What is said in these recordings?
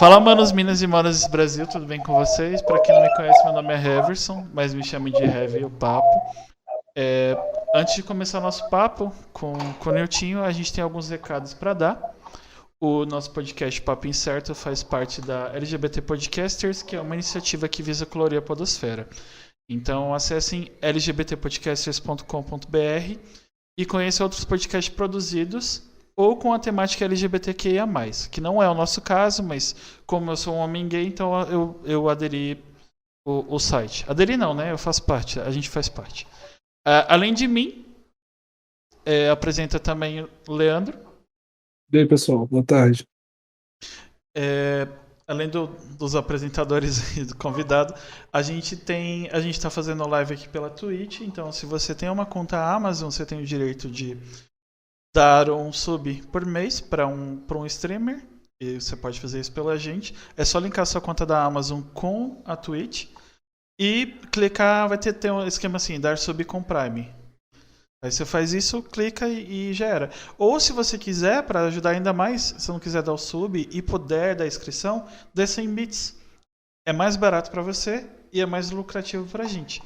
Fala, manos, minas e manas do Brasil, tudo bem com vocês? Pra quem não me conhece, meu nome é Heverson, mas me chama de Heavy o Papo. É, Antes de começar nosso papo com o Niltinho, a gente tem alguns recados para dar. O nosso podcast Papo Incerto faz parte da LGBT Podcasters, que é uma iniciativa que visa colorir a podosfera. Então acessem lgbtpodcasters.com.br e conheça outros podcasts produzidos ou com a temática LGBTQIA+, que não é o nosso caso, mas como eu sou um homem gay, então eu aderi o site. Aderi não, né? Eu faço parte, a gente faz parte. Além de mim, apresenta também o Leandro. E aí, pessoal, boa tarde. É, Além dos apresentadores e do convidado, a gente está fazendo live aqui pela Twitch, então se você tem uma conta Amazon, você tem o direito de dar um sub por mês para um streamer, e você pode fazer isso pela gente. É só linkar sua conta da Amazon com a Twitch e clicar, vai ter um esquema assim, dar sub com Prime. Aí você faz isso, clica e já era. Ou se você quiser, para ajudar ainda mais, se não quiser dar o sub e puder dar a inscrição, dê 100 bits. É mais barato para você e é mais lucrativo para a gente.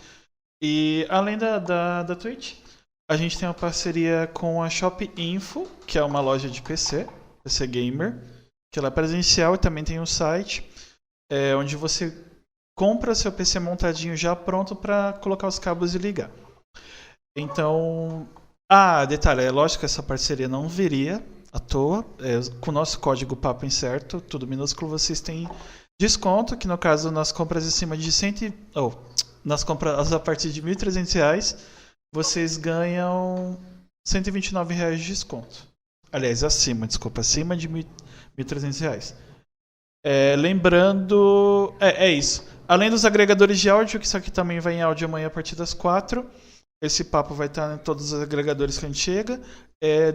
E além da Twitch, a gente tem uma parceria com a Shop Info, que é uma loja de PC Gamer, que ela é presencial e também tem um site onde você compra seu PC montadinho já pronto para colocar os cabos e ligar. Então, detalhe, é lógico que essa parceria não viria à toa. Com o nosso código Papo Incerto, tudo minúsculo, vocês têm desconto, que no caso nas compras acima de nas compras a partir de R$ 1.300, vocês ganham R$ 129 de desconto. Aliás, acima de R$ 1.300. Lembrando, é isso. Além dos agregadores de áudio, que isso aqui também vai em áudio amanhã a partir das 4. Esse papo vai estar em todos os agregadores que a gente chega.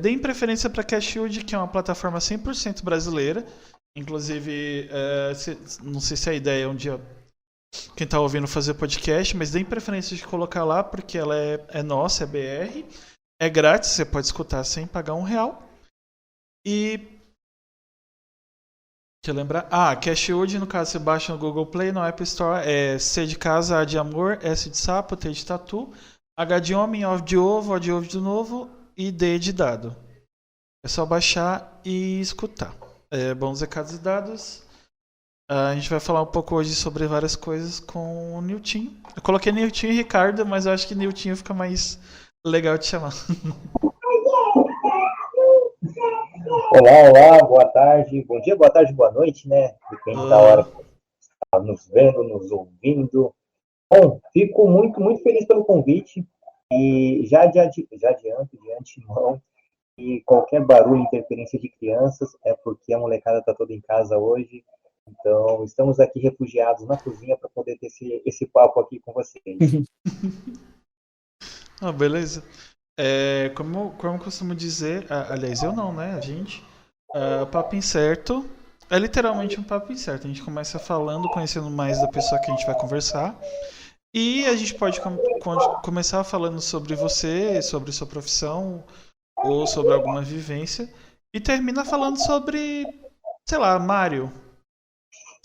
Deem preferência para Cashwood, que é uma plataforma 100% brasileira. Inclusive, não sei se a ideia é um dia quem está ouvindo fazer podcast, mas deem preferência de colocar lá, porque ela é nossa, é BR. É grátis, você pode escutar sem pagar R$ 1. E deixa eu lembrar. Cashwood, no caso, você baixa no Google Play, no App Store. C de casa, A de amor, S de sapo, T de tatu, H de homem, O de ovo, O de ovo de novo e D de dado. É só baixar e escutar. Bons recados e dados. A gente vai falar um pouco hoje sobre várias coisas com o Niltinho. Eu coloquei Niltinho e Ricardo, mas eu acho que Niltinho fica mais legal de chamar. Olá, olá, boa tarde, bom dia, boa tarde, boa noite, né? Depende da hora que você está nos vendo, nos ouvindo. Bom, fico muito, muito feliz pelo convite e já adianto, de antemão, que qualquer barulho, interferência de crianças é porque a molecada está toda em casa hoje. Então, estamos aqui refugiados na cozinha para poder ter esse papo aqui com vocês. Beleza. Como eu costumo dizer, aliás, eu não, né? A gente. Papo incerto é literalmente um papo incerto. A gente começa falando, conhecendo mais da pessoa que a gente vai conversar. E a gente pode começar falando sobre você, sobre sua profissão, ou sobre alguma vivência. E termina falando sobre, sei lá, Mario.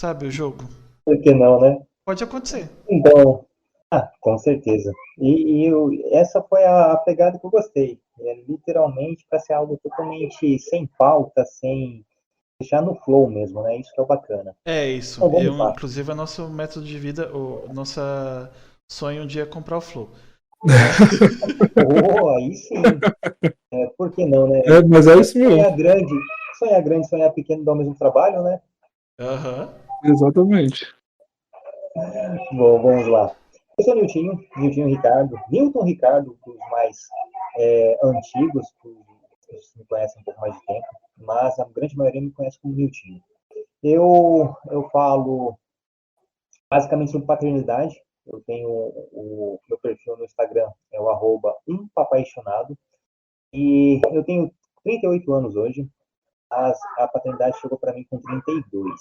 Sabe, o jogo. Por que não, né? Pode acontecer. Então, com certeza. Essa foi a pegada que eu gostei. É literalmente para ser algo totalmente sem pauta, sem deixar no flow mesmo, né? Isso que é o bacana. É isso. Então vamos lá. Inclusive, é nosso método de vida, o nosso sonho um dia é comprar o Flow. Aí sim. Por que não, né? Mas é isso mesmo. Sonhar grande, sonhar pequeno dá o mesmo trabalho, né? Aham. Exatamente. Bom, vamos lá. Eu sou Nilton Ricardo, dos mais antigos, que me conhecem um pouco mais de tempo, mas a grande maioria me conhece como Nilton. Eu falo basicamente sobre paternidade. Eu tenho o meu perfil no Instagram, é o @umpapaixonado. E eu tenho 38 anos hoje, mas a paternidade chegou para mim com 32.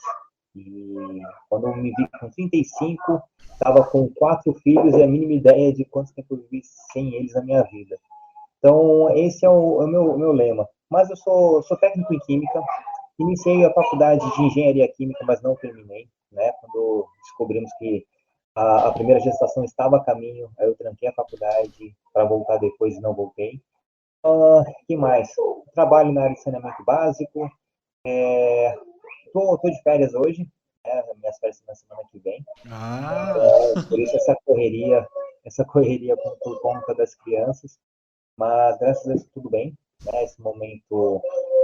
E quando eu me vi com 35, estava com 4 filhos e a mínima ideia de quanto tempo eu vivi sem eles na minha vida. Então, esse é o meu lema. Mas eu sou técnico em química, Iniciei a faculdade de engenharia química, mas não terminei, né? Quando descobrimos que a primeira gestação estava a caminho, aí eu tranquei a faculdade para voltar depois e não voltei. Que mais? Trabalho na área de saneamento básico. Tô de férias hoje, né? Minhas férias são na semana que vem. Ah, Por isso essa correria por conta das crianças. Mas graças a Deus tudo bem, né? Esse momento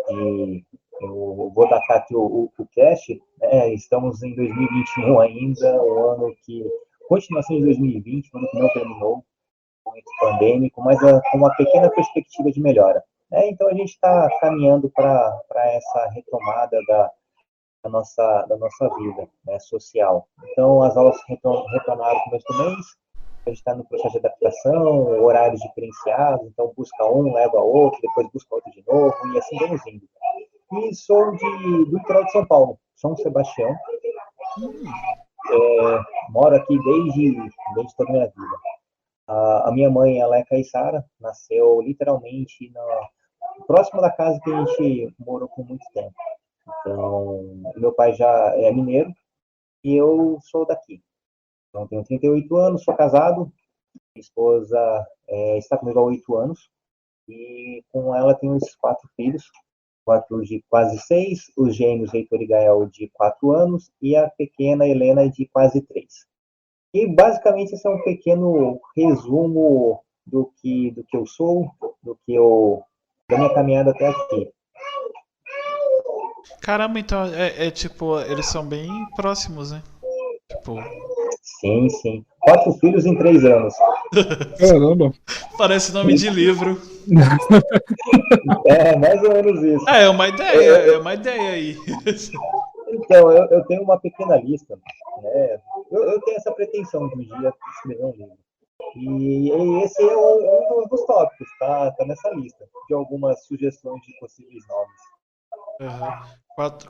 de eu vou datar aqui o cast, né? Estamos em 2021 ainda, o ano que continuação de 2020, o ano que não terminou, momento pandêmico, mas com uma pequena perspectiva de melhora. Então a gente está caminhando para essa retomada da nossa vida, né, social. Então as aulas retornaram no começo do mês, a gente está no processo de adaptação, horários diferenciados, então busca um, leva outro, depois busca outro de novo, e assim vamos indo. E sou do litoral de São Paulo, São Sebastião. Moro aqui desde toda a minha vida. A minha mãe, ela é caiçara, nasceu literalmente próximo da casa que a gente morou por muito tempo. Então, meu pai já é mineiro e eu sou daqui. Então, tenho 38 anos, sou casado, minha esposa está comigo há 8 anos e com ela tenho os 4 filhos, o Arthur de quase 6, os gêmeos Heitor e Gael de 4 anos e a pequena Helena de quase 3. E basicamente esse é um pequeno resumo do que eu sou, da minha caminhada até aqui. caramba, então tipo, eles são bem próximos, né? Tipo, Sim, sim. 4 filhos em 3 anos. Caramba. parece nome de livro. Mais ou menos isso. É uma ideia aí. Então, eu tenho uma pequena lista, né? Eu tenho essa pretensão de um dia escrever um livro. E esse é um dos tópicos, tá nessa lista, de algumas sugestões de possíveis nomes. Uhum.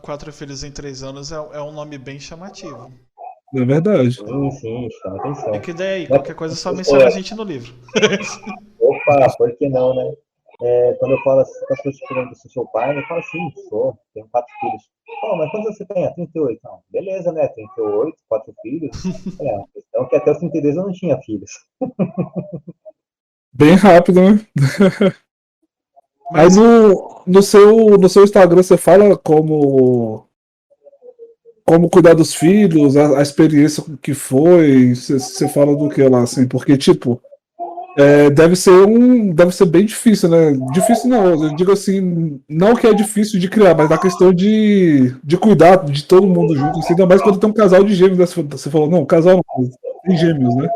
Quatro filhos em 3 anos é um nome bem chamativo. É verdade. Sim, chama atenção. Fica ideia aí, Né? qualquer coisa é só menciona a gente no livro. Opa, por que não, né? Quando eu falo assim, as pessoas te perguntam se eu sou pai, eu falo sim, sou, tenho 4 filhos. Mas quantos você tem? 38. Não, beleza, né? 38, 4 filhos. A questão é que até os 32 eu não tinha filhos. Bem rápido, né? Mas, Aí no seu Instagram você fala como cuidar dos filhos, a experiência que foi, você fala do que lá, assim, porque, tipo, deve ser bem difícil, né? Difícil não, eu digo assim, não que é difícil de criar, mas a questão de cuidar de todo mundo junto, assim, ainda mais quando tem um casal de gêmeos, né? Você falou, não, casal não, tem gêmeos, né?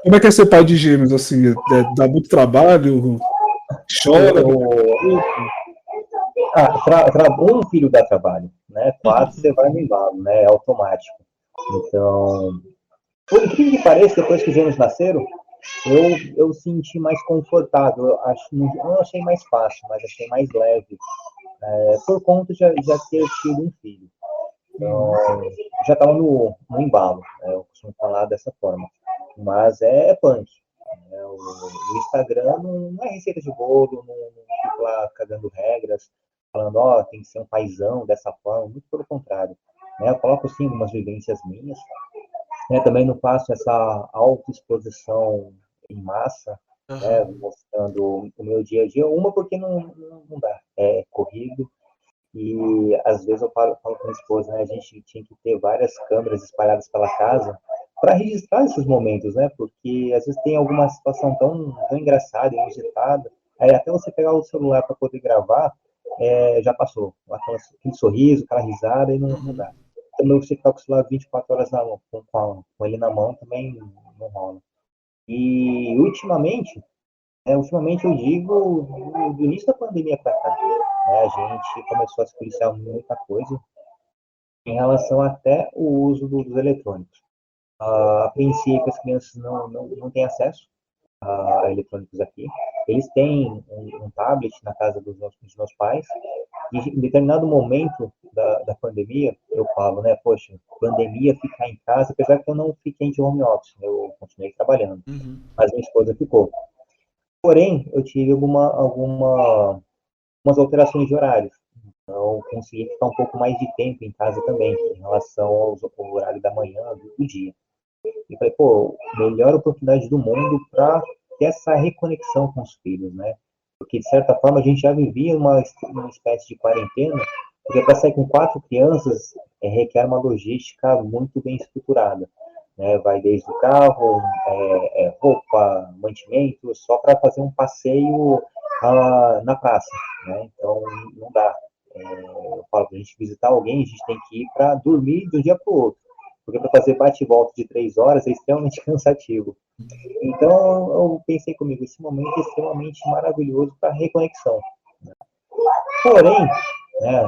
Como é que é ser pai de gêmeos, assim? Dá muito trabalho, chora, Um filho dá trabalho, né? 4 você vai no embalo, né? É automático. Então, por incrível que pareça, depois que os gêmeos nasceram, eu senti mais confortável. Não achei mais fácil, mas achei mais leve. Por conta de já ter tido um filho. Então, já estava no embalo, né? Eu costumo falar dessa forma. Mas é punk. Né? O Instagram não é receita de bolo, não fico lá cagando regras, falando, tem que ser um paizão dessa forma. Muito pelo contrário. Né? Eu coloco, sim, algumas vivências minhas. Né? Também não faço essa autoexposição em massa, né? uhum. Mostrando o meu dia a dia. Uma, porque não dá. É corrido. E às vezes eu falo com a minha esposa, né? A gente tinha que ter várias câmeras espalhadas pela casa para registrar esses momentos, né? Porque às vezes tem alguma situação tão engraçada, inusitada, aí até você pegar o celular para poder gravar, já passou. Aquele sorriso, aquela risada, e não dá. Também você ficar com o celular 24 horas na mão, com ele na mão, também não rola. E ultimamente eu digo do início da pandemia para cá, né, a gente começou a se policiar muita coisa em relação até o uso dos eletrônicos. A princípio, as crianças não têm acesso a eletrônicos aqui. Eles têm um tablet na casa dos meus pais. E em determinado momento da pandemia, eu falo, né, poxa, pandemia, ficar em casa, apesar que eu não fiquei de home office, né, eu continuei trabalhando, Uhum. mas minha esposa ficou. Porém, eu tive algumas alterações de horários. Então, consegui ficar um pouco mais de tempo em casa também, em relação ao horário da manhã, do dia. E falei, pô, melhor oportunidade do mundo para ter essa reconexão com os filhos, né? Porque, de certa forma, a gente já vivia uma espécie de quarentena, porque para sair com 4 crianças requer uma logística muito bem estruturada. Né? Vai desde o carro, roupa, mantimento, só para fazer um passeio na praça. Né? Então, não dá. Eu falo, para a gente visitar alguém, a gente tem que ir para dormir de um dia para o outro. Porque para fazer bate e volta de 3 horas é extremamente cansativo. Então, eu pensei comigo, esse momento é extremamente maravilhoso para reconexão. Porém, né,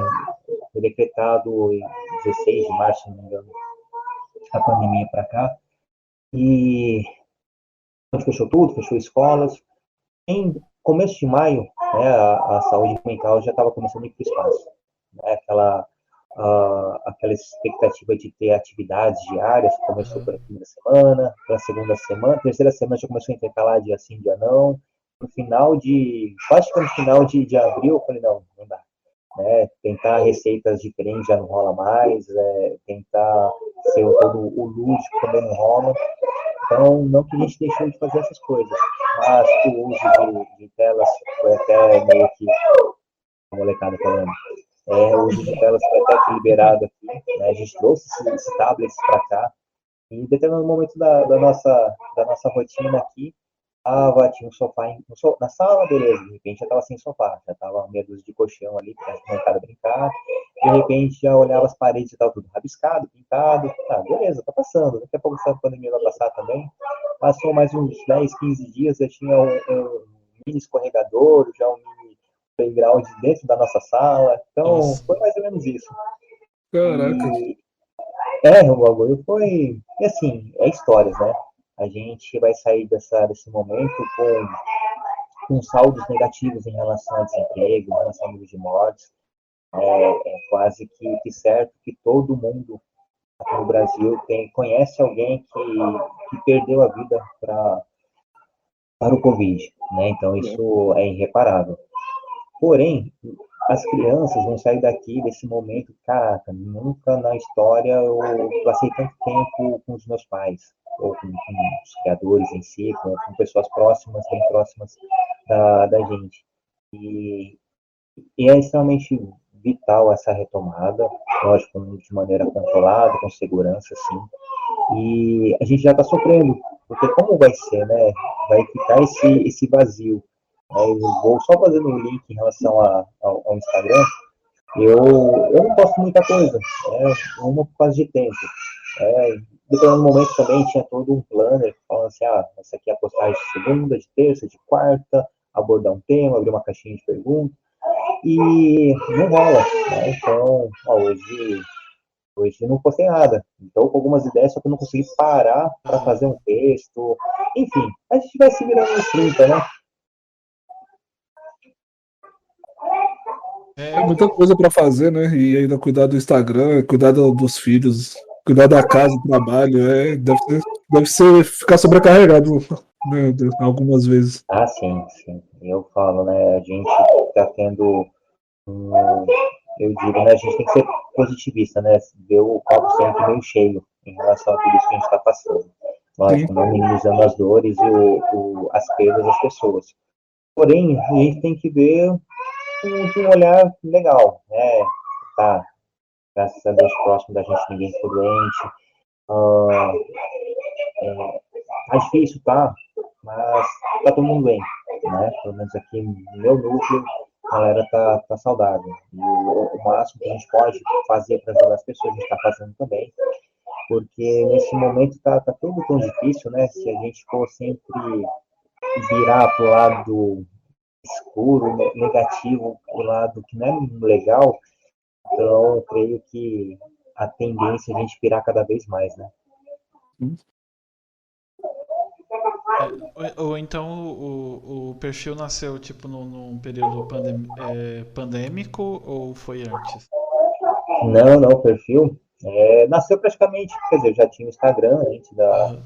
foi decretado em 16 de março, se não me engano, a pandemia para cá, e fechou tudo, fechou escolas. Em começo de maio, né, a saúde mental já estava começando a ir para o espaço. Né, aquela expectativa de ter atividades diárias começou pela primeira semana, pela segunda semana, terceira semana já começou a intercalar dia sim, dia não. No final quase que no final de abril, eu falei, não dá. Né? Tentar receitas diferentes já não rola mais, tentar ser todo o lúdico também não rola. Então, não que a gente deixou de fazer essas coisas, mas o uso de telas foi até meio que a molecada falando. O uso de telas foi até que liberado aqui. Né? A gente trouxe esses tablets para cá. E em determinado momento da nossa rotina aqui, tinha um sofá na sala, beleza. De repente já estava sem sofá, já estava meia dúzia de colchão ali para a molecada brincar. De repente já olhava as paredes e estava tudo rabiscado, pintado. Beleza, tá passando. Daqui a pouco essa pandemia vai passar também. Passou mais uns 10, 15 dias, já tinha um mini escorregador, já um mini playground dentro da nossa sala. Então, Nossa. foi mais ou menos isso. Caraca. O bagulho foi. E assim, histórias, né? A gente vai sair desse momento com saldos negativos em relação a desemprego, em relação ao número de mortes. Quase que certo que todo mundo aqui no Brasil conhece alguém que perdeu a vida para o Covid, né? Então isso é irreparável. Porém, as crianças vão sair desse momento, caraca, nunca na história eu passei tanto tempo com os meus pais, ou com os criadores em si, com pessoas próximas, bem próximas da gente. E é extremamente vital essa retomada, lógico, de maneira controlada, com segurança, sim. E a gente já está sofrendo, porque como vai ser, né? Vai ficar esse vazio. Eu vou só fazendo um link em relação ao Instagram. Eu não posto muita coisa, uma por causa de tempo. Determinado momento também tinha todo um planner falando assim, essa aqui é a postagem de segunda, de terça, de quarta, abordar um tema, abrir uma caixinha de perguntas, e não rola, né? Então, hoje eu não postei nada. Então, com algumas ideias, só que eu não consegui parar para fazer um texto. Enfim, a gente vai se virando nos 30, né? É muita coisa para fazer, né? E ainda cuidar do Instagram, cuidar dos filhos, cuidar da casa, do trabalho. Deve ser ficar sobrecarregado, né, algumas vezes. Sim, sim. Eu falo, né? A gente está tendo eu digo, né? A gente tem que ser positivista, né? Ver o copo sempre meio cheio em relação a tudo isso que a gente está passando. Sim. Lógico, não minimizando as dores e as perdas das pessoas. Porém, a gente tem que ver com um olhar legal, né? Tá, graças a Deus, próximo da gente ninguém ficou doente. Tá difícil, tá? Mas tá todo mundo bem, né? Pelo menos aqui no meu núcleo, a galera tá saudável. E o máximo que a gente pode fazer para ajudar as pessoas, a gente está fazendo também. Porque nesse momento tá tudo tão difícil, né? Se a gente for sempre virar pro lado escuro, negativo, pro lado que não é legal, então eu creio que a tendência é a gente virar cada vez mais, né? Ou então o perfil nasceu tipo num período pandêmico ou foi antes? Não, o perfil nasceu praticamente, quer dizer, já tinha o Instagram antes Aham.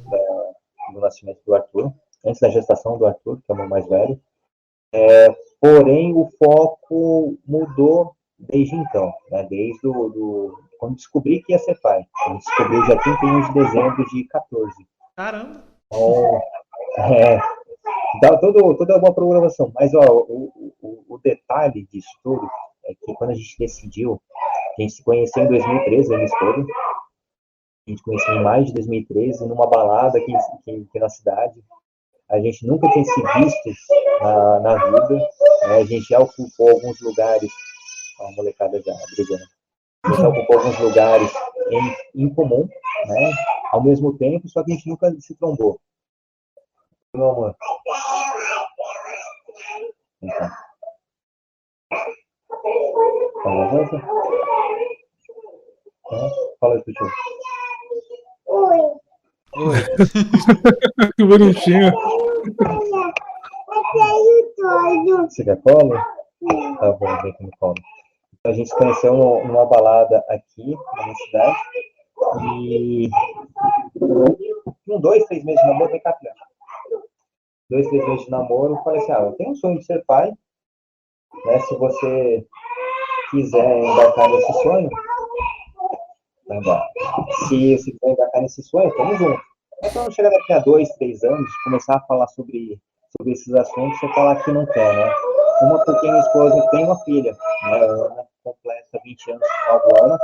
do nascimento do Arthur, antes da gestação do Arthur, que é o meu mais velho. Porém, o foco mudou desde então, né? Desde quando descobri que ia ser pai. Eu descobri dia 31 de dezembro de 14. Caramba! Então, é, dá toda uma programação. Mas ó, o detalhe disso tudo é que quando a gente decidiu, a gente se conheceu em 2013, eu e minha esposa. A gente conheceu em maio de 2013, numa balada aqui na cidade. A gente nunca tinha se visto na vida. Né? A gente já ocupou alguns lugares. Ó, a molecada já brigando. A gente já ocupou alguns lugares em comum, né? Ao mesmo tempo, só que a gente nunca se trombou. Meu amor. Então. Fala aí, Tutu. Oi. Que bonitinho. Você quer colo? Tá bom, vem aqui no colo. Então, a gente se conheceu numa balada aqui na minha cidade. E com 2, 3 meses de namoro, vem cá, filha. 2, 3 meses de namoro, eu falei assim, eu tenho um sonho de ser pai, né? Se você quiser embarcar nesse sonho, vai embora. Se você quiser embarcar nesse sonho, tamo junto. Então, chegar daqui a 2, 3 anos, começar a falar sobre esses assuntos, você falar que não quer, né? Uma porque minha esposa tem uma filha, né? Ela completa 20 anos no final do ano.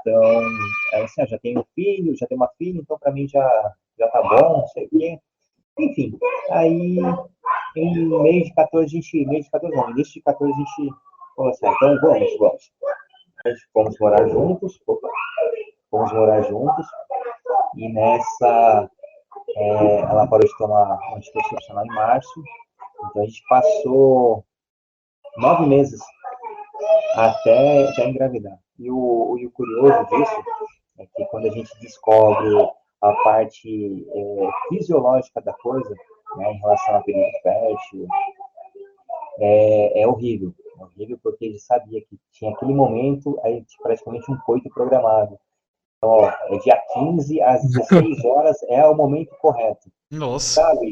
Então, ela assim, já tem um filho, já tem uma filha, então para mim já tá bom, não sei o quê. Enfim, aí em mês de 14 não, início de 14 a gente falou assim, então vamos. A gente fomos morar juntos, e nessa ela parou de tomar anticoncepcional em março, então a gente passou 9 meses até engravidar. E o curioso disso é que quando a gente descobre a parte fisiológica da coisa, né, em relação a período fértil, é horrível. É horrível porque ele sabia que tinha aquele momento, aí praticamente um coito programado. Então, ó, é dia 15 às 16 horas é o momento correto. Nossa. Sabe?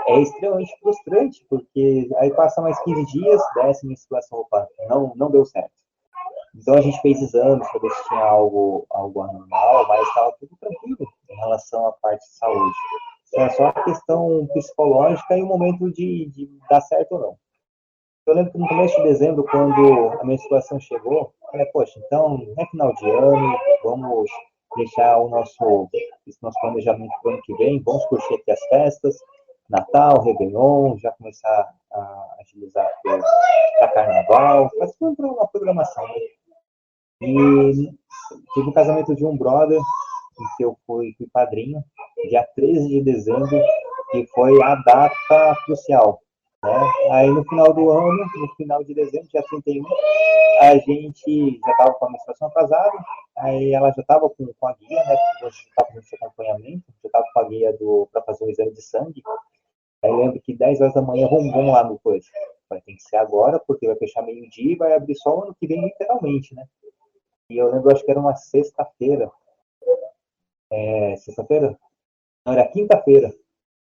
É extremamente frustrante, porque aí passa mais 15 dias, desce minha situação, opa, não deu certo. Então a gente fez exames para ver se tinha algo anormal, mas estava tudo tranquilo em relação à parte de saúde. É só a questão psicológica e o momento de dar certo ou não. Eu lembro que no começo de dezembro, quando a menstruação chegou, eu falei, poxa, então é final de ano, vamos deixar esse nosso planejamento para o ano que vem, vamos curtir aqui as festas, Natal, Réveillon, já começar a agilizar para Carnaval, fazer uma programação, né? E tive o casamento de um brother, em que eu fui padrinho, dia 13 de dezembro, que foi a data crucial. Né? Aí no final do ano, no final de dezembro, dia 31, a gente já estava com a menstruação atrasada, aí ela já estava com a guia, né? Porque a gente estava fazendo esse acompanhamento, já estava com a guia para fazer o exame de sangue. Aí eu lembro que 10 horas da manhã, vamos lá no coisa. Vai ter que ser agora, porque vai fechar meio-dia e vai abrir só o ano que vem, literalmente, né? E eu lembro, acho que era uma sexta-feira. Sexta-feira? Não, era quinta-feira.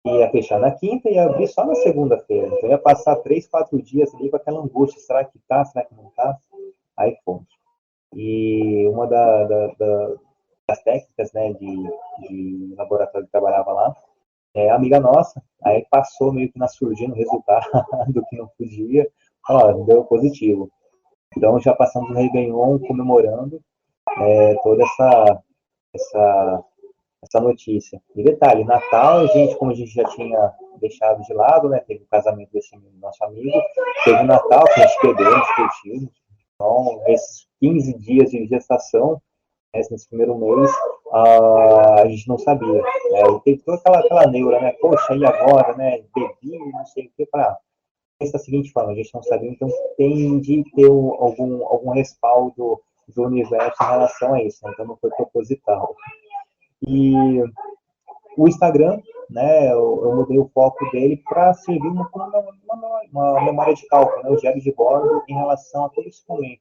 Ia fechar na quinta e ia abrir só na segunda-feira. Então ia passar 3, 4 dias ali com aquela angústia. Será que tá? Será que não tá? Aí fomos. E uma das técnicas, né, de laboratório que trabalhava lá, amiga nossa, aí passou meio que na surdina o resultado do que não podia. Ó, deu positivo. Então já passamos o Réveillon comemorando toda essa notícia. E detalhe, Natal, como a gente já tinha deixado de lado, né, teve o casamento desse nosso amigo, teve o Natal, que a gente bebeu, a gente curtiu. Então, esses 15 dias de gestação, nesse primeiro mês, a gente não sabia. Né, e teve toda aquela neura, né, poxa, e agora, né, bebi, não sei o que, para da seguinte forma, a gente não sabia, então tem de ter algum respaldo do universo em relação a isso, né? Então não foi proposital. E o Instagram, né, eu mudei o foco dele para servir uma memória de cálculo, né, o diário de bordo em relação a todo esse momento,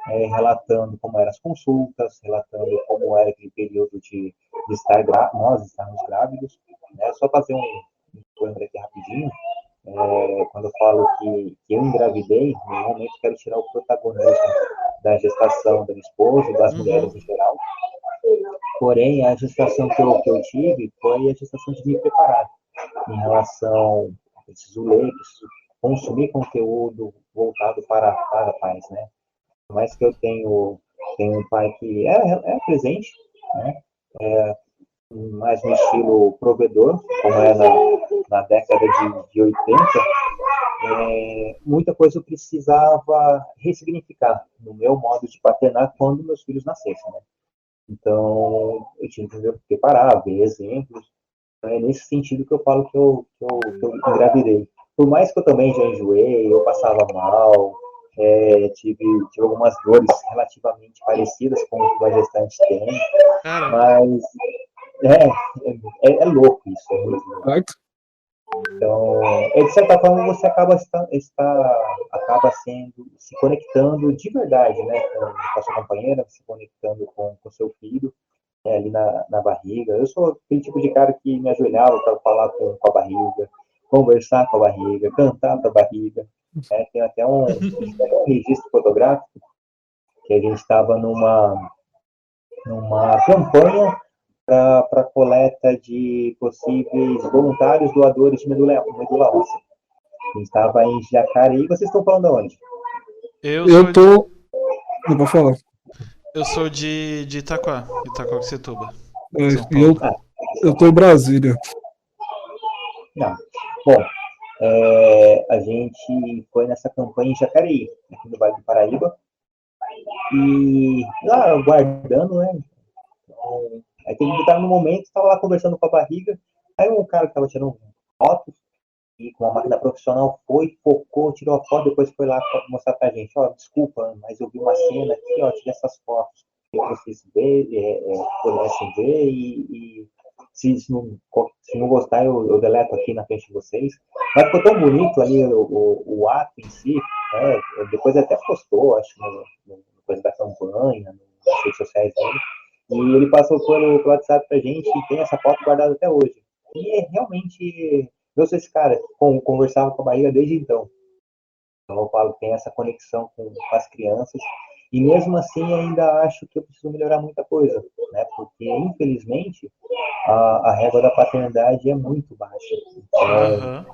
relatando como eram as consultas, relatando como era aquele período de estar nós estarmos grávidos, né, só fazer um spoiler aqui rapidinho, Quando eu falo que eu engravidei, normalmente eu quero tirar o protagonismo da gestação da minha esposa, das mulheres em geral. Porém, a gestação que eu tive foi a gestação de me preparar em relação a preciso ler, preciso consumir conteúdo voltado para pais, né? Por mais que eu tenho um pai que é presente, né? Mais no estilo provedor, como é na década de 80, muita coisa eu precisava ressignificar no meu modo de paternar quando meus filhos nascessem, né? Então, eu tinha que me preparar, ver exemplos. É nesse sentido que eu falo que eu engravidei. Por mais que eu também já enjoei, eu passava mal, tive algumas dores relativamente parecidas com o que uma gestante tem, Caramba. mas é louco isso, é muito louco. Certo? Então, de certa forma, você acaba se conectando de verdade, né, com a sua companheira, se conectando com o seu filho, ali na barriga. Eu sou aquele tipo de cara que me ajoelhava para falar com a barriga, conversar com a barriga, cantar com a barriga. Tem até um registro fotográfico que a gente estava numa campanha para coleta de possíveis voluntários doadores de medula óssea. A gente estava em Jacareí. Vocês estão falando aonde? Eu Eu sou de, tô. Eu vou falar. eu sou de Itaquaquecetuba, É, São e eu, Paulo. eu tô em Brasília. Não. Bom, a gente foi nessa campanha em Jacareí, aqui no Vale do Paraíba, e lá guardando, né? Então, aí teve que estar no momento, estava lá conversando com a barriga, aí um cara que estava tirando foto, e com uma máquina profissional foi, focou, tirou a foto, depois foi lá mostrar pra gente, ó, desculpa, mas eu vi uma cena aqui, ó, tirei essas fotos, eu preciso ver, pudessem ver, e se não gostar, eu deleto aqui na frente de vocês. Mas ficou tão bonito ali o ato em si, né? Depois até postou, acho, no coisa da campanha, nas redes sociais dele, e ele passou pelo WhatsApp pra gente e tem essa foto guardada até hoje. E realmente, eu sou esse cara, conversava com a barriga desde então. Então eu falo que tem essa conexão com as crianças, e mesmo assim ainda acho que eu preciso melhorar muita coisa, né? Porque infelizmente a régua da paternidade é muito baixa. Então, Aham.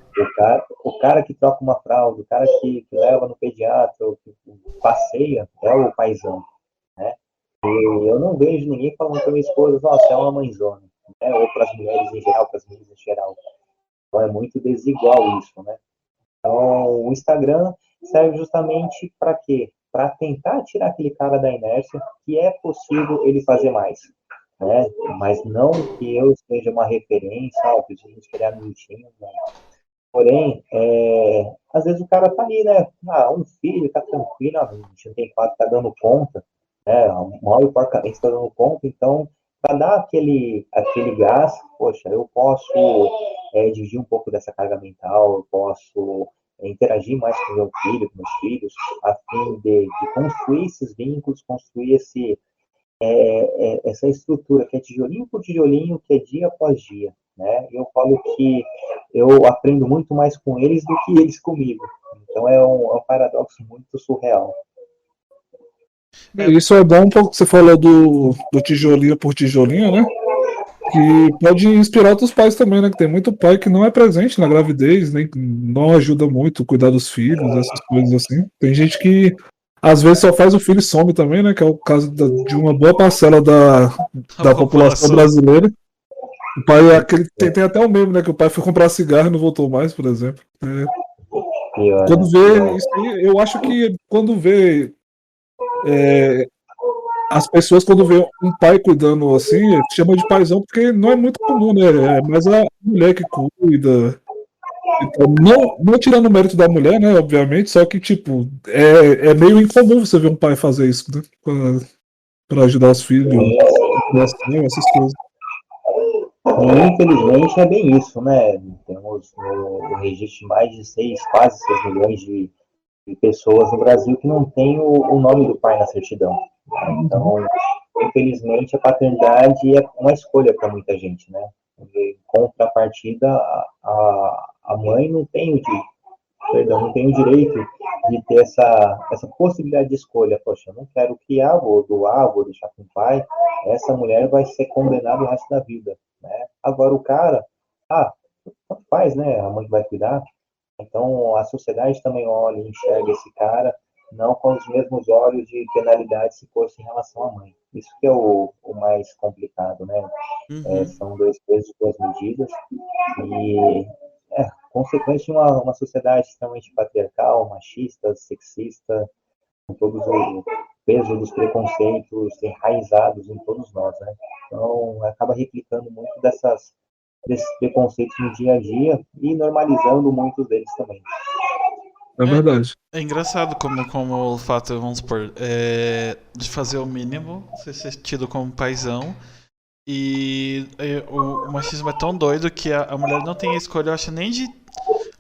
o cara que troca uma fralda, o cara que leva no pediatra, ou que passeia, é o paizão, né? E eu não vejo ninguém falando para minha esposa, nossa, é uma mãezona, né? Ou para as mulheres em geral, para as meninas em geral. Então é muito desigual isso, né? Então, o Instagram serve justamente para quê? Para tentar tirar aquele cara da inércia, que é possível ele fazer mais, né? Mas não que eu seja uma referência, eu preciso me espelhar no time, né? Porém, às vezes o cara tá ali, né? Um filho, tá tranquilo, a gente não tem quatro, tá dando conta, né? Mal e porcamente tá dando conta, então, para dar aquele gás, poxa, eu posso dividir um pouco dessa carga mental, eu posso interagir mais com meu filho, com meus filhos, a fim de construir esses vínculos, construir essa estrutura que é tijolinho por tijolinho, que é dia após dia, né? Eu falo que eu aprendo muito mais com eles do que eles comigo. Então é um paradoxo muito surreal. É, Isso é bom um pouco que você falou do tijolinho por tijolinho, né? Que pode inspirar outros pais também, né? Que tem muito pai que não é presente na gravidez, nem não ajuda muito a cuidar dos filhos, essas coisas assim. Tem gente que às vezes só faz o filho e some também, né? Que é o caso de uma boa parcela a da população população. brasileira. O pai é aquele. Tem até o meme, né? Que o pai foi comprar cigarro e não voltou mais, por exemplo. Pior, né? Quando vê Pior. isso aí, eu acho que quando vê as pessoas, quando vê um pai cuidando assim, chama de paizão, porque não é muito comum, né? É mais a mulher que cuida. Então, não tirando o mérito da mulher, né? Obviamente, só que, tipo, é meio incomum você ver um pai fazer isso, né? Pra ajudar os filhos, criação, essas coisas. E, infelizmente é bem isso, né? Temos no registro mais de quase 6 milhões de pessoas no Brasil que não tem o nome do pai na certidão, né? Uhum. Então, infelizmente, a paternidade é uma escolha para muita gente, né? Em contrapartida A mãe não tem não tem o direito de ter essa possibilidade de escolha. Poxa, eu não quero criar, vou doar, vou deixar com o pai. Essa mulher vai ser condenada o resto da vida, né? Agora o cara, tanto faz, né? A mãe vai cuidar. Então a sociedade também olha e enxerga esse cara não com os mesmos olhos de penalidade se fosse em relação à mãe. Isso que é o mais complicado, né? Uhum. São dois pesos, duas medidas, e consequência de uma sociedade extremamente patriarcal, machista, sexista, com todos o peso dos preconceitos enraizados em todos nós, né? Então, acaba replicando muito desses preconceitos no dia a dia e normalizando muitos deles também. É É, verdade. é engraçado como o fato, vamos supor, de fazer o mínimo, você ser tido como paizão. E o machismo é tão doido que a mulher não tem a escolha, eu acho, nem de.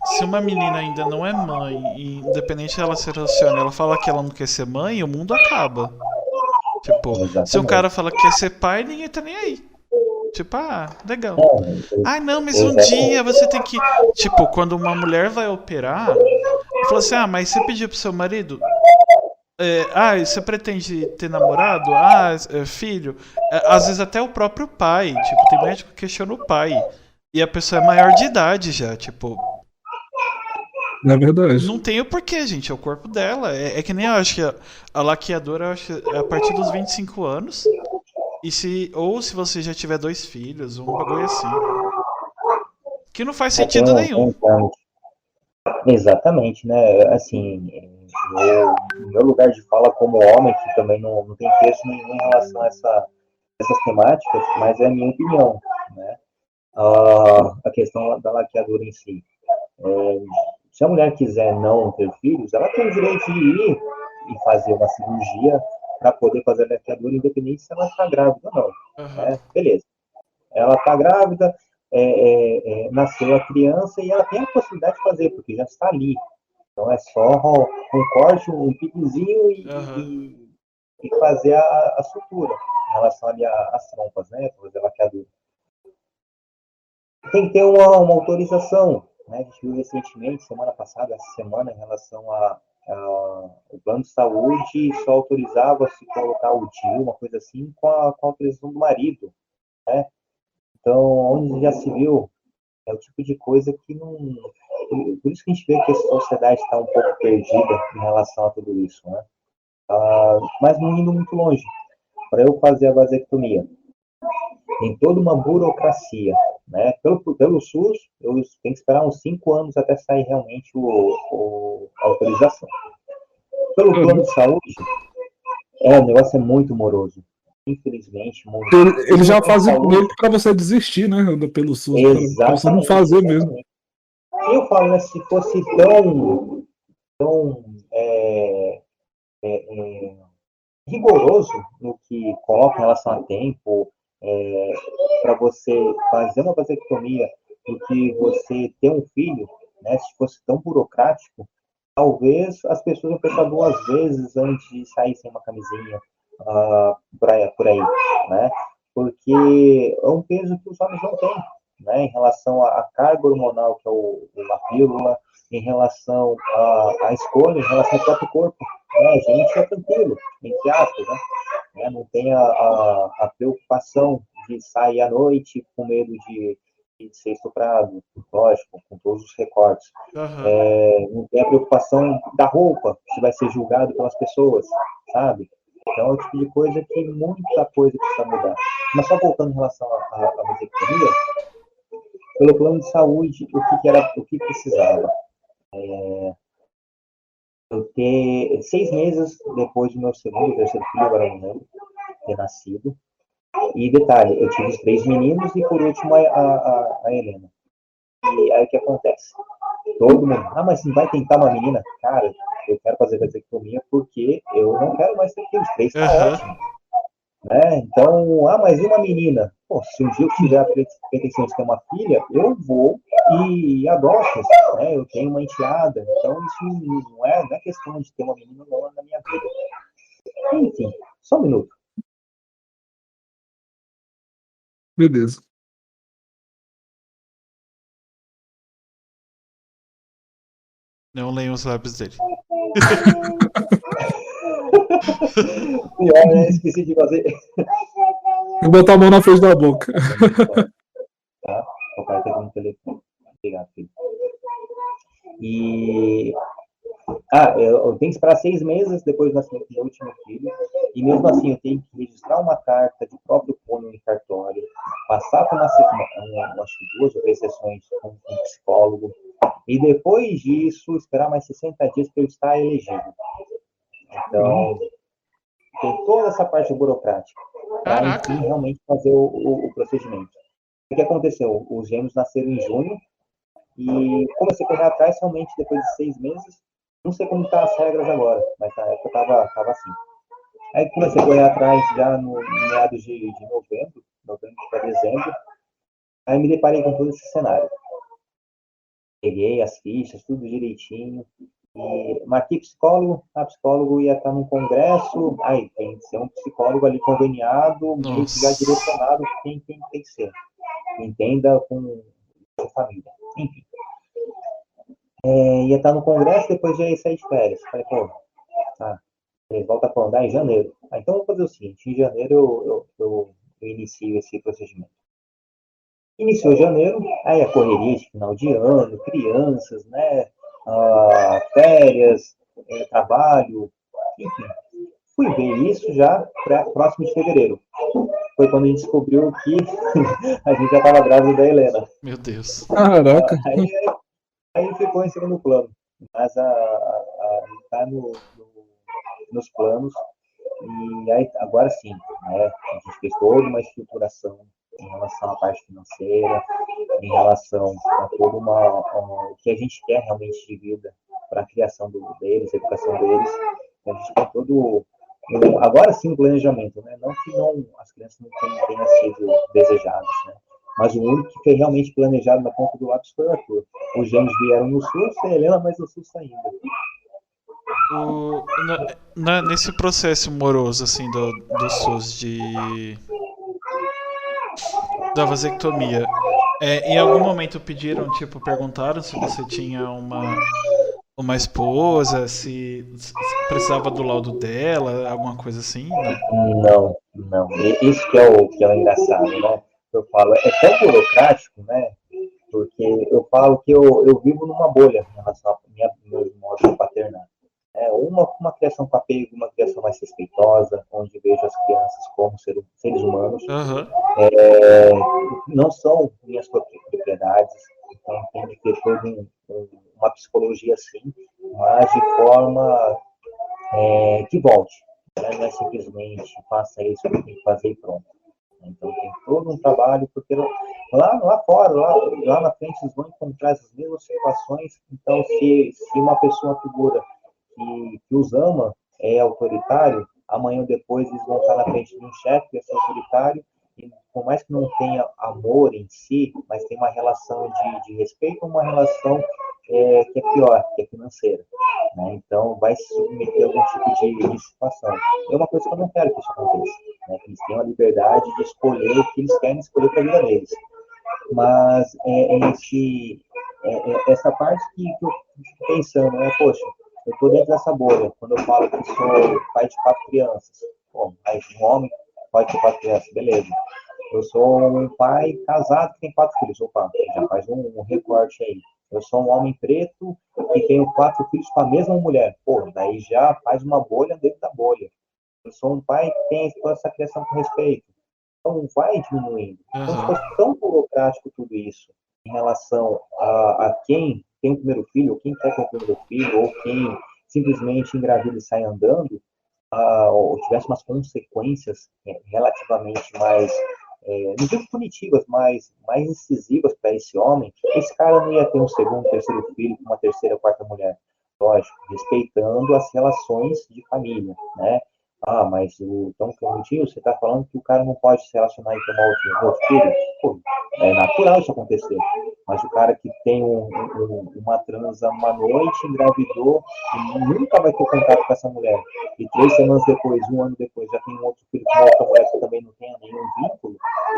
Se uma menina ainda não é mãe, e independente dela se relacione, ela fala que ela não quer ser mãe, o mundo acaba. Tipo, se um cara Exatamente. fala que quer ser pai, ninguém tá nem aí. Tipo, legal. É, Ai, não, mas um dia exatamente. você tem que. Tipo, quando uma mulher vai operar, fala assim: mas você pediu pro seu marido? Você pretende ter namorado? Filho? Às vezes até o próprio pai. Tipo, tem médico que questiona o pai. E a pessoa é maior de idade já. Tipo, É verdade. não tem o porquê, gente. É o corpo dela. É que nem eu acho que a laqueadora, eu acho que é a partir dos 25 anos. Ou se você já tiver dois filhos, um bagulho assim. Que não faz sentido Tem nenhum. um plano. Exatamente, né? Assim, no meu lugar de fala como homem, que também não tem peso nenhum em relação a essas temáticas, mas é a minha opinião, né? A questão da laqueadura em si. Se a mulher quiser não ter filhos, ela tem o direito de ir e fazer uma cirurgia para poder fazer a laqueadura, independente se ela está grávida ou não, Aham. né? Beleza. Ela está grávida, nasceu a criança e ela tem a possibilidade de fazer, porque já está ali. Então é só um corte, um piquezinho Aham. e fazer a sutura em relação ali às trompas, né? Fazer a laqueadura. Tem que ter uma autorização, né? A gente viu recentemente, semana passada, essa semana, em relação o plano de saúde só autorizava se colocar o DIU, uma coisa assim, com a autorização do marido, né? Então, onde já se viu, é o tipo de coisa que não. Por isso que a gente vê que a sociedade está um pouco perdida em relação a tudo isso, né? Mas não indo muito longe. Para eu fazer a vasectomia, tem toda uma burocracia, né? Pelo SUS, eu tenho que esperar uns 5 anos até sair realmente a autorização. Pelo plano Caramba. de saúde, o negócio é muito moroso. Infelizmente, muito. E Ele no já plano de fazia saúde, meio que pra você desistir, né? Pelo SUS, pra você não exatamente, fazer mesmo. exatamente. Eu falo, né, se fosse tão rigoroso no que coloca em relação a tempo, para você fazer uma vasectomia, do que você ter um filho, né, se fosse tão burocrático, talvez as pessoas iam pensar duas vezes antes de sair sem uma camisinha por aí, né? Porque é um peso que os homens não têm, né? Em relação à carga hormonal, que é uma pílula, em relação à escolha, em relação ao próprio corpo. Né? A gente é tranquilo, entre aspas, né? Não tem a preocupação de sair à noite com medo de ser estuprado, lógico, com todos os recortes. Aham. Não tem a preocupação da roupa, se vai ser julgado pelas pessoas, sabe? Então é o tipo de coisa que muita coisa precisa mudar. Mas só voltando em relação à vasectomia, pelo plano de saúde, o que precisava? Eu ter 6 meses depois do meu segundo, terceiro filho, agora não lembro, ter nascido. E detalhe, eu tive os 3 meninos e por último a Helena. E aí o que acontece? Todo mundo, mas não vai tentar uma menina? Cara, eu quero fazer vasectomia porque eu não quero mais ter filhos. 3 tá Aham. ótimo. Né? Então, mas e uma menina? Pô, se um dia eu tiver a pretensão de ter uma filha, eu vou e adoto. Né? Eu tenho uma enteada. Então, isso não é questão de ter uma menina ou não na minha vida. Enfim, só um minuto. Beleza. Não leiam os lábios dele. Pior, né? Esqueci de fazer. Vou botar a mão na frente da boca. Tá? O pai teve um telefone. Obrigado, filho. E eu tenho que esperar 6 meses depois do nascimento do meu último filho, e mesmo assim eu tenho que registrar uma carta de próprio punho em cartório, passar por acho que 2 ou 3 sessões com um psicólogo, e depois disso esperar mais 60 dias para eu estar elegível. Então, tem toda essa parte burocrática para, enfim, realmente fazer o procedimento. O que aconteceu? Os gêmeos nasceram em junho, e comecei a correr atrás realmente depois de 6 meses. Não sei como estão as regras agora, mas na época estava assim. Aí comecei a correr atrás já no meados de novembro para dezembro. Aí me deparei com todo esse cenário. Peguei as fichas, tudo direitinho. E marquei psicólogo, a psicólogo ia estar num congresso, aí tem que ser um psicólogo ali conveniado, meio que já direcionado quem tem que ser. Entenda com a família. Enfim. Ia estar no congresso, depois já ia sair de férias. Falei, pô, ele volta para andar em janeiro. Então, vou fazer o seguinte, em janeiro eu inicio esse procedimento. Iniciou janeiro, aí a correria de final de ano, crianças, né, férias, trabalho, enfim. Fui ver isso já próximo de fevereiro. Foi quando a gente descobriu que a gente já estava grávida da Helena. Meu Deus. Caraca. Aí ficou em segundo plano. Mas está nos planos. E aí, agora sim, né, a gente fez toda uma estruturação em relação à parte financeira, em relação a toda o que a gente quer realmente de vida para a criação deles, a educação deles. A gente tem todo, agora sim, o planejamento, né? Não que as crianças não tenham sido desejadas, né? Mas o único que foi realmente planejado na ponta do lápis foi o Arthur. Os gêmeos vieram no SUS, a Helena mais no SUS ainda. Nesse processo moroso assim do SUS da vasectomia, em algum momento pediram, tipo, perguntaram se você tinha uma esposa, se precisava do laudo dela, alguma coisa assim? Não. Não. Isso que é o engraçado, né? Eu falo, é tão burocrático, né? Porque eu falo que eu vivo numa bolha em relação ao meu modo de paternar. Uma criação com apego, uma criação mais respeitosa, onde vejo as crianças como seres humanos. Uhum. Não são minhas propriedades, então tem que ter toda uma psicologia assim, mas de forma que volte. Não é simplesmente faça isso que tem que fazer e pronto. Então tem todo um trabalho, porque lá fora, lá na frente, eles vão encontrar as mesmas situações. Então, se uma pessoa, uma figura que os ama, é autoritário, amanhã ou depois eles vão estar na frente de um chefe que é autoritário, e por mais que não tenha amor em si, mas tem uma relação de respeito, uma relação que é pior, que é financeira. Né? Então, vai se submeter a algum tipo de situação. É uma coisa que eu não quero que isso aconteça. Né? Que eles tenham a liberdade de escolher o que eles querem escolher para a vida deles. Mas essa parte que eu fico pensando, né? Poxa, eu estou dentro dessa bolha. Quando eu falo que sou pai de 4 crianças, bom, mas um homem, pai de 4 crianças, beleza. Eu sou um pai casado que tem 4 filhos. Opa, já faz um recorte aí. Eu sou um homem preto que tenho 4 filhos com a mesma mulher. Pô, daí já faz uma bolha dentro da bolha. Eu sou um pai que tem toda essa criação com respeito. Então vai diminuindo. Então ficou tão burocrático tudo isso em relação a quem tem o primeiro filho, ou quem quer ter o primeiro filho, ou quem simplesmente engravida e sai andando, ou tivesse umas consequências relativamente mais, não digo punitivas, mas mais incisivas para esse homem, esse cara não ia ter um segundo, terceiro filho com uma terceira, quarta mulher. Lógico, respeitando as relações de família, né? Mas então, Clementinho, você está falando que o cara não pode se relacionar e tomar outro filho? Pô, é natural isso acontecer. Mas o cara que tem uma transa uma noite, engravidou, e nunca vai ter contato com essa mulher. E 3 semanas depois, 1 ano depois, já tem um outro filho com outra mulher que também não tem nenhum vínculo.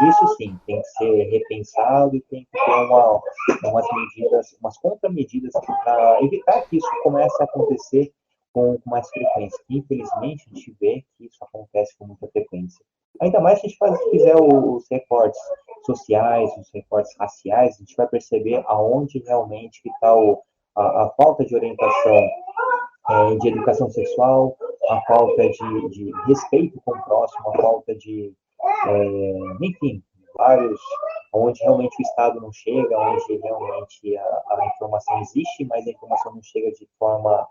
Isso sim, tem que ser repensado e tem que ter umas medidas, umas contramedidas para evitar que isso comece a acontecer com mais frequência. Infelizmente, a gente vê que isso acontece com muita frequência. Ainda mais se a gente fizer os recortes sociais, os recortes raciais, a gente vai perceber aonde realmente está a falta de orientação de educação sexual, a falta de respeito com o próximo, a falta de, enfim, vários, onde realmente o Estado não chega, onde realmente a informação existe, mas a informação não chega de forma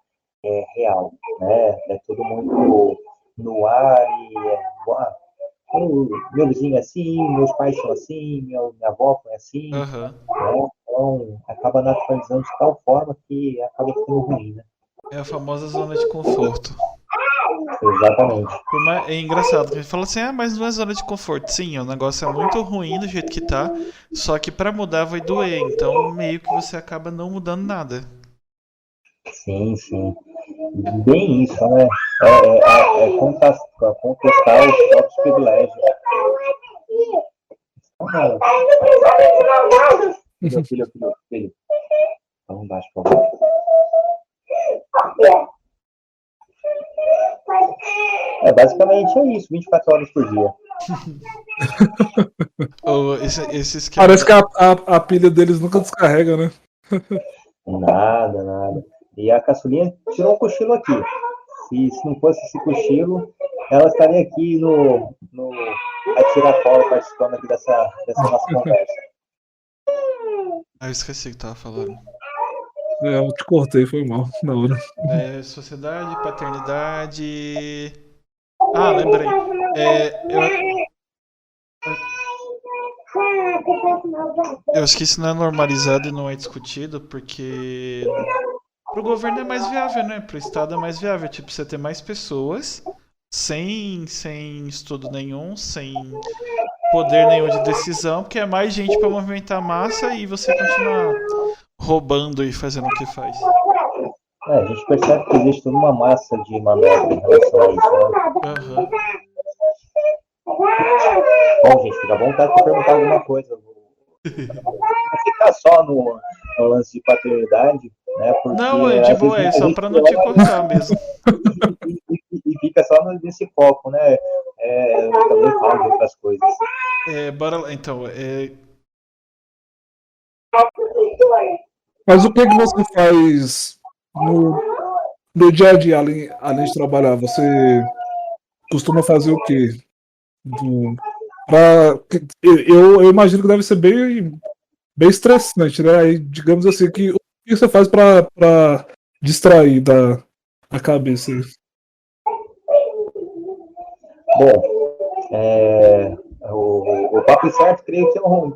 real, né? É tudo muito no ar e meu vizinho é assim, meus pais são assim, minha avó foi assim, Aham. né? Então acaba naturalizando de tal forma que acaba ficando ruim, né? É a famosa zona de conforto. Exatamente. É engraçado que a gente fala assim, mas não é zona de conforto. Sim, o negócio é muito ruim do jeito que tá, só que pra mudar vai doer, então meio que você acaba não mudando nada. Sim, sim. Bem isso, né? Contestar os próprios privilégios. Filho. Vamos embaixo, por favor. Basicamente é isso, 24 horas por dia. Esse esquema. Parece que a pilha deles nunca descarrega, né? Nada. E a caçulinha tirou um cochilo aqui. Se não fosse esse cochilo, ela estaria aqui no Atiracola participando aqui dessa nossa conversa. Eu esqueci o que tava falando. Eu te cortei, foi mal, na hora. Sociedade, paternidade. Lembrei. Eu acho que isso não é normalizado e não é discutido porque pro governo é mais viável, né? Pro Estado é mais viável. Tipo, você ter mais pessoas sem estudo nenhum, sem poder nenhum de decisão, porque é mais gente pra movimentar a massa e você continuar roubando e fazendo o que faz. A gente percebe que existe toda uma massa de manobra em relação a isso, né? Aham. Bom, gente, fica à vontade para perguntar alguma coisa. Não ficar só no lance de paternidade, né? Porque Não, é de às vezes boa, é muita só gente pra não te cortar mesmo. e fica só nesse foco, né? Também fala de outras coisas. Bora lá, então. Mas o que que você faz no dia a dia, além de trabalhar? Você costuma fazer o quê? Do, eu imagino que deve ser bem estressante, né? Aí, digamos assim, o que você faz pra distrair da cabeça? Bom, o Papo Certo, creio que é um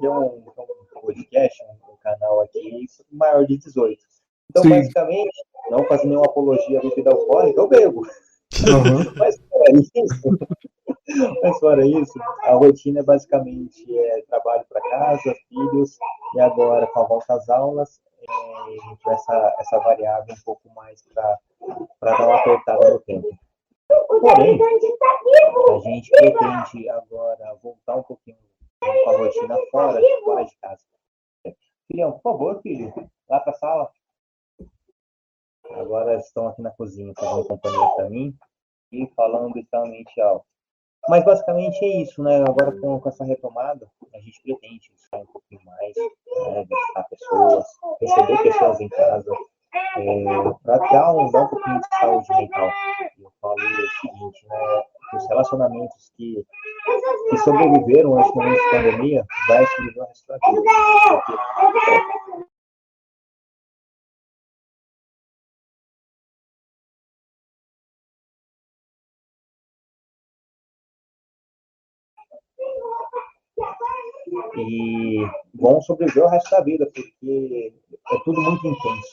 podcast, um canal aqui maior de 18. Então, Sim. basicamente, não fazendo nenhuma apologia à bebida alcoólica, eu bebo. Uhum. Mas fora isso, a rotina é basicamente trabalho para casa, filhos, e agora com a volta às aulas, essa variável um pouco mais para dar uma apertada no tempo. Porém, a gente pretende agora voltar um pouquinho com a rotina fora de casa. Filhão, por favor, filho, lá para a sala. Agora estão aqui na cozinha fazendo companhia para mim e falando extremamente alto. Mas basicamente é isso, né? Agora com essa retomada, a gente pretende sair um pouquinho mais, né? Visitar pessoas, receber pessoas em casa, para dar um pouquinho de saúde mental. Eu falo o seguinte, né? Os relacionamentos que sobreviveram a esse momento de pandemia vai sobreviver o resto da vida. E vão sobreviver o resto da vida, porque é tudo muito intenso,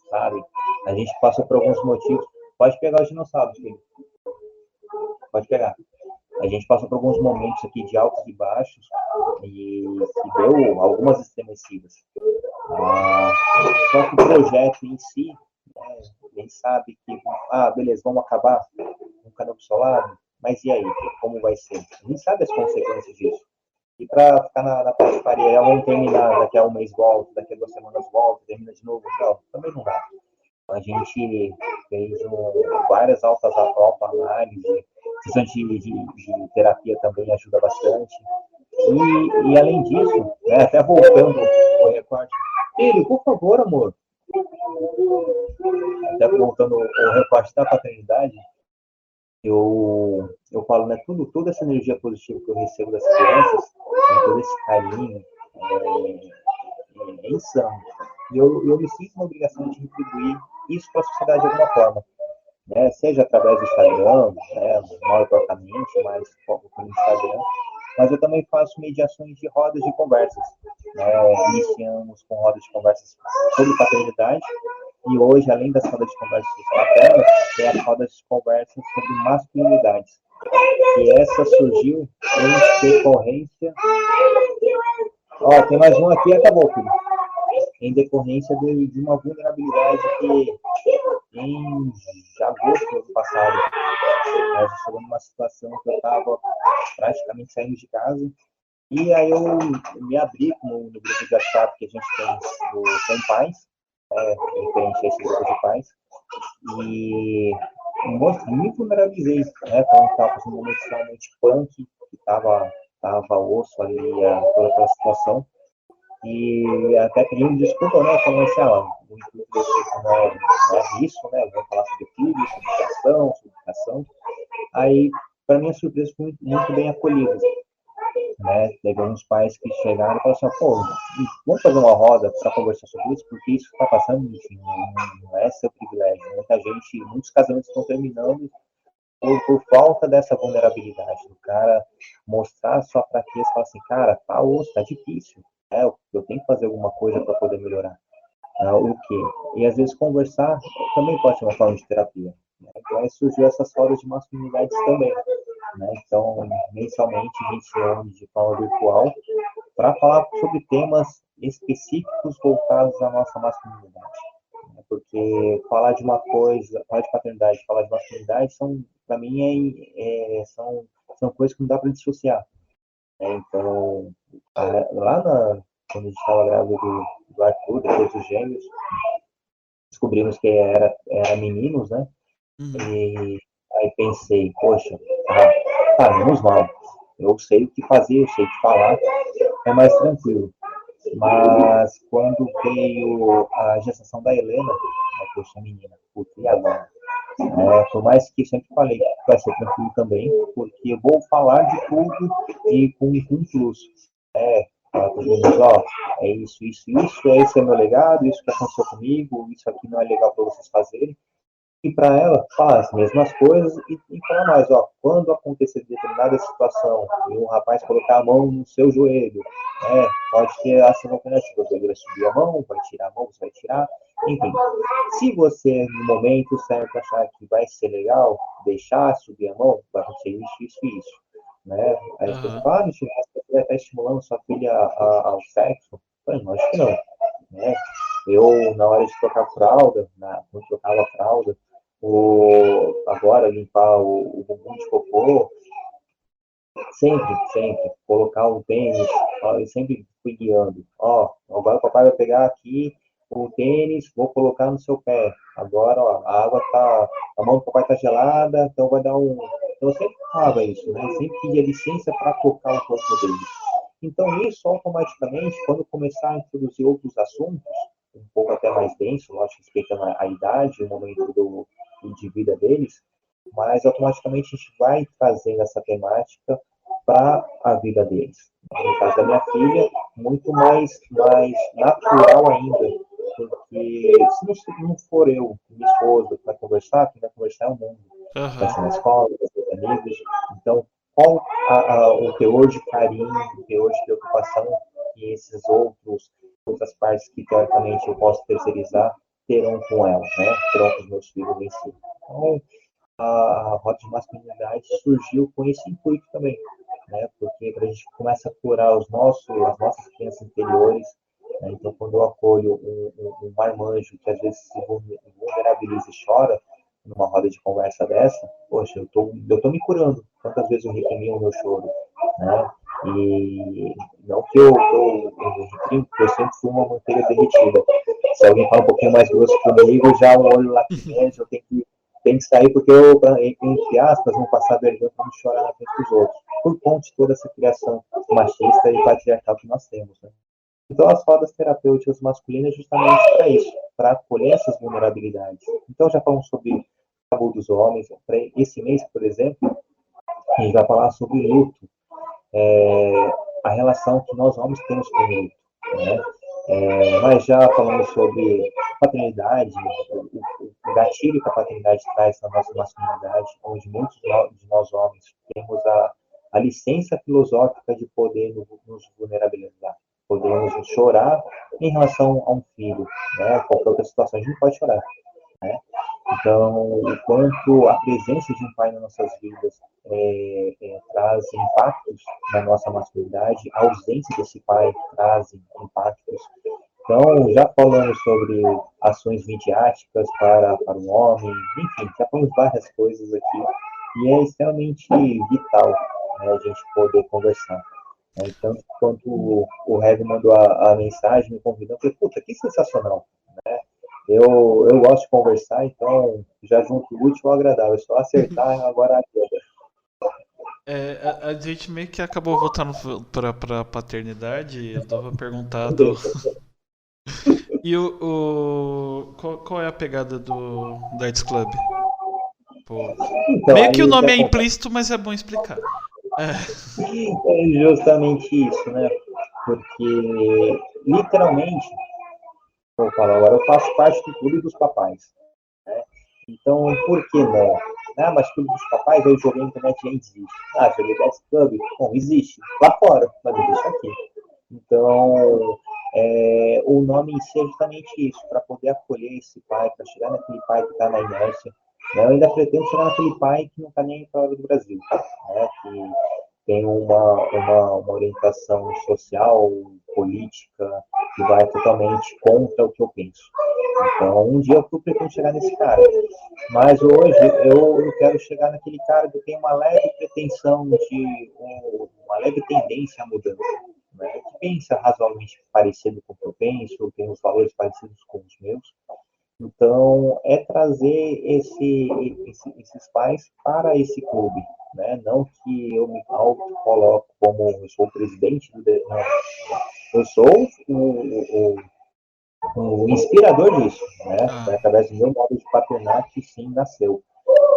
sabe? A gente passa por alguns motivos. Pode pegar os dinossauros, filho. Pode pegar. A gente passou por alguns momentos aqui de altos e baixos e deu algumas estremecidas. Ah, só que o projeto em si, né, ele sabe que, beleza, vamos acabar com cada um pro seu lado, mas e aí, como vai ser? A gente sabe as consequências disso. E para ficar na patifaria, vamos terminar, daqui a um mês volta, daqui a 2 semanas volta, termina de novo, não, também não dá. A gente fez várias autoanálises, sessões de terapia também ajuda bastante. E além disso, né, até voltando ao recorte, filho, por favor, amor, até voltando ao recorte da paternidade, eu falo, né, toda essa energia positiva que eu recebo das crianças, né, todo esse carinho, é insano. E eu me sinto uma obrigação de retribuir isso para a sociedade de alguma forma. Né? Seja através do Instagram, né, mal propriamente, mas foco no Instagram, mas eu também faço mediações de rodas de conversas. Né? Iniciamos com rodas de conversas sobre paternidade e hoje, além das rodas de conversas paternas, tem as rodas de conversas sobre masculinidades. E essa surgiu em decorrência. Ó, tem mais um aqui, acabou, filho. Em decorrência de uma vulnerabilidade que em agosto do ano passado, nós chegamos numa situação que eu estava praticamente saindo de casa, e aí eu me abri no grupo de WhatsApp que a gente tem com pais, referente a esse grupo de pais, e me vulnerabilizei, né, quando estava passando um momento extremamente punk, que estava osso ali, toda aquela situação, e até pedindo desculpa, né? Falando assim, o intuito não é isso, né? Vamos falar sobre filhos, sobre educação. Aí, para minha surpresa, fui muito bem acolhido. Né? Teve uns pais que chegaram e falaram assim, pô, vamos fazer uma roda para conversar sobre isso, porque isso está passando, enfim, não é seu privilégio. Muitos casamentos estão terminando por falta dessa vulnerabilidade, do cara mostrar sua fraqueza e falar assim, cara, tá osso, tá difícil, eu tenho que fazer alguma coisa para poder melhorar. O quê? E às vezes conversar também pode ser uma forma de terapia. Né? Então aí surgiu essas rodas de masculinidades também. Né? Então, mensalmente a gente se reúne de forma virtual para falar sobre temas específicos voltados à nossa masculinidade. Né? Porque falar de uma coisa, falar de paternidade, falar de masculinidade, para mim, são coisas que não dá para dissociar. Né? Então, quando a gente estava grávida do Arthur, depois dos gêmeos, descobrimos que era meninos, né? E aí pensei, poxa, menos mal. Eu sei o que fazer, eu sei o que falar, é mais tranquilo. Mas quando veio a gestação da Helena, poxa, menina, puta, e agora? Por mais que sempre falei que vai ser tranquilo também, porque eu vou falar de tudo e com um plus. Falar para os meninos, é isso, esse é meu legado, isso que aconteceu comigo, isso aqui não é legal para vocês fazerem. E para ela, falar as mesmas coisas e falar mais, quando acontecer determinada situação e um rapaz colocar a mão no seu joelho, pode ter essas alternativas, você vai subir a mão, vai tirar a mão, você vai tirar, enfim. Se você, no momento certo, achar que vai ser legal, deixar subir a mão, vai acontecer isso e isso. Né? Aí as pessoas falam, você vai estar estimulando sua filha ao sexo? Eu acho que não. Né? Eu, na hora de trocar fralda, quando trocava fralda, agora limpar o bumbum de cocô, sempre, colocar o tênis, eu sempre fui guiando. Agora o papai vai pegar aqui o tênis, vou colocar no seu pé. Agora, a mão do papai tá gelada, então vai dar um. Então eu sempre falava isso, né? Sempre pedia licença para tocar o corpo dele. Então isso, automaticamente, quando começar a introduzir outros assuntos, um pouco até mais denso, lógico, respeitando a idade, o momento de vida deles, mas automaticamente a gente vai trazendo essa temática para a vida deles. No caso da minha filha, muito mais natural ainda, porque se não for eu, minha esposa, para conversar, quem vai conversar é o mundo. Vai ser na escola, vai ser os amigos. Então, qual o teor de carinho, o teor de preocupação que esses outras partes que teoricamente eu posso terceirizar terão com ela, né? Terão com os meus filhos em si. Então, a Rota de Masculinidade surgiu com esse intuito também, né? Porque a gente começa a curar as nossas crianças interiores, né? Então, quando eu acolho um marmanjo que às vezes se vulnerabiliza e chora numa roda de conversa dessa, poxa, eu tô me curando. Quantas vezes eu reprimi o meu choro, né? E não que eu reprimo, porque eu sempre fui uma manteiga derretida. Se alguém fala um pouquinho mais grosso comigo, já o olho lacrimeja, eu tenho que sair porque eu, entre aspas, não passar vergonha para não chorar na frente dos outros. Por conta de toda essa criação machista e patriarcal que nós temos, né? Então, as rodas terapêuticas masculinas é justamente para isso, para acolher essas vulnerabilidades. Então, já falamos sobre o tabu dos homens. Para esse mês, por exemplo, a gente vai falar sobre luto, a relação que nós homens temos com o luto, né? Mas já falamos sobre paternidade, o gatilho que a paternidade traz na nossa masculinidade, onde muitos de nós homens temos a licença filosófica de poder nos vulnerabilizar. Podemos chorar em relação a um filho, né? Qualquer outra situação, a gente não pode chorar, né? Então, o quanto a presença de um pai nas nossas vidas traz impactos na nossa masculinidade, a ausência desse pai traz impactos. Então, já falamos sobre ações midiáticas para o homem, enfim, já falamos várias coisas aqui, e é extremamente vital, né, a gente poder conversar. Tanto quanto o Heavy mandou a mensagem me convidando, eu falei, puta, que sensacional, né? Eu gosto de conversar, então já junto o útil ao agradável, é só acertar agora a queda. A gente meio que acabou voltando pra paternidade. Eu tava perguntado. E qual é a pegada do Darts Club? Pô, Então, meio que o aí nome é implícito, mas é bom explicar. é justamente isso, né? Porque, literalmente, vou falar agora, eu faço parte do clube dos papais, né? Então, por que não? Ah, mas clube dos papais, eu joguei na internet e nem existe. Ah, joguei Darts Club, bom, existe. Lá fora, mas não existe aqui. Então, o nome em si é justamente isso, para poder acolher esse pai, para chegar naquele pai que está na inércia. Né? Eu ainda pretendo chegar naquele pai que não está nem fora do Brasil, né? Que tem uma orientação social, política, que vai totalmente contra o que eu penso. Então, um dia eu pretendo chegar nesse cara. Mas hoje eu quero chegar naquele cara que tem uma leve pretensão uma leve tendência à mudança, né? Que pensa razoavelmente parecido com o que eu penso, tem os valores parecidos com os meus. Então, é trazer esses pais para esse clube, né? Não que eu me auto-coloco como eu sou o presidente não. Eu sou o inspirador disso, né? Foi Ah, através do meu modo de paternar que sim nasceu.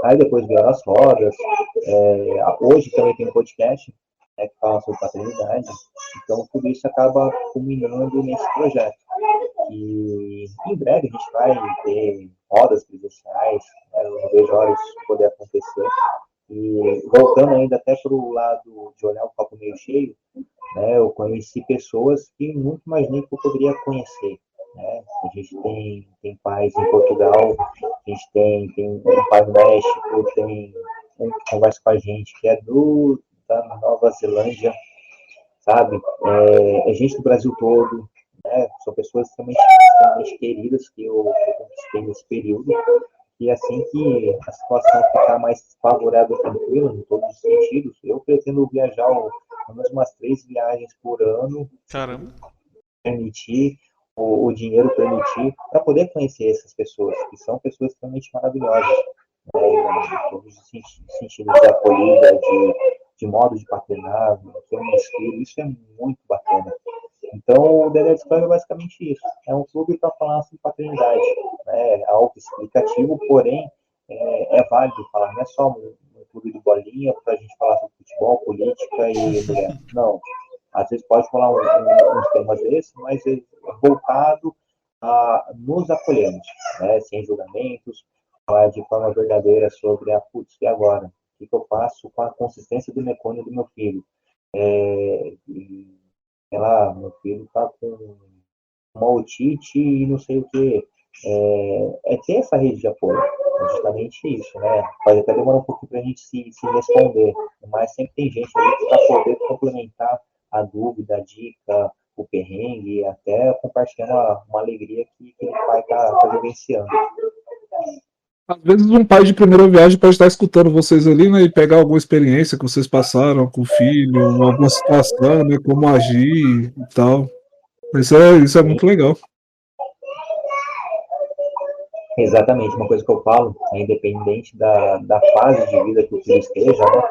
Aí depois vieram as rodas, hoje também tem um podcast, né, que fala sobre paternidade, então tudo isso acaba culminando nesse projeto. E em breve a gente vai ter rodas presenciais, né, eu não vejo horas de poder acontecer. E voltando ainda até para o lado de olhar o copo meio cheio, né, eu conheci pessoas que nunca imaginei que eu poderia conhecer. Né? A gente tem pais em Portugal, a gente tem um pai no México, tem um que conversa com a gente que é da Nova Zelândia, sabe? É gente do Brasil todo, né? São pessoas extremamente queridas que eu conquistei nesse período. E assim que a situação ficar mais favorável e tranquila, em todos os sentidos, eu pretendo viajar pelo menos umas 3 viagens por ano, se caramba. permitir, o dinheiro permitir, para poder conhecer essas pessoas, que são pessoas extremamente maravilhosas, né, em todos os sentidos de acolhida, de modo de paternar, que eu me inspiro, isso é muito bacana. Então, o The Dead Club é basicamente isso. É um clube para falar sobre paternidade. Né? É autoexplicativo, porém, é válido falar. Não é só um clube de bolinha para a gente falar sobre futebol, política e mulher. Não. Às vezes pode falar uns temas desses, mas é voltado a nos acolhermos, né? Sem julgamentos, falar de forma verdadeira sobre putz, e agora? O que eu faço com a consistência do mecônio do meu filho? Sei lá, meu filho está com uma otite e não sei o que. Ter essa rede de apoio. É justamente isso, né? Pode até demorar um pouquinho para a gente se responder, mas sempre tem gente ali para poder complementar a dúvida, a dica, o perrengue, e até compartilhar uma alegria que ele pai tá vivenciando. Às vezes um pai de primeira viagem pode estar escutando vocês ali, né, e pegar alguma experiência que vocês passaram com o filho, alguma situação, né, como agir e tal. Isso é muito legal. Exatamente, uma coisa que eu falo, é independente da fase de vida que o filho esteja, né?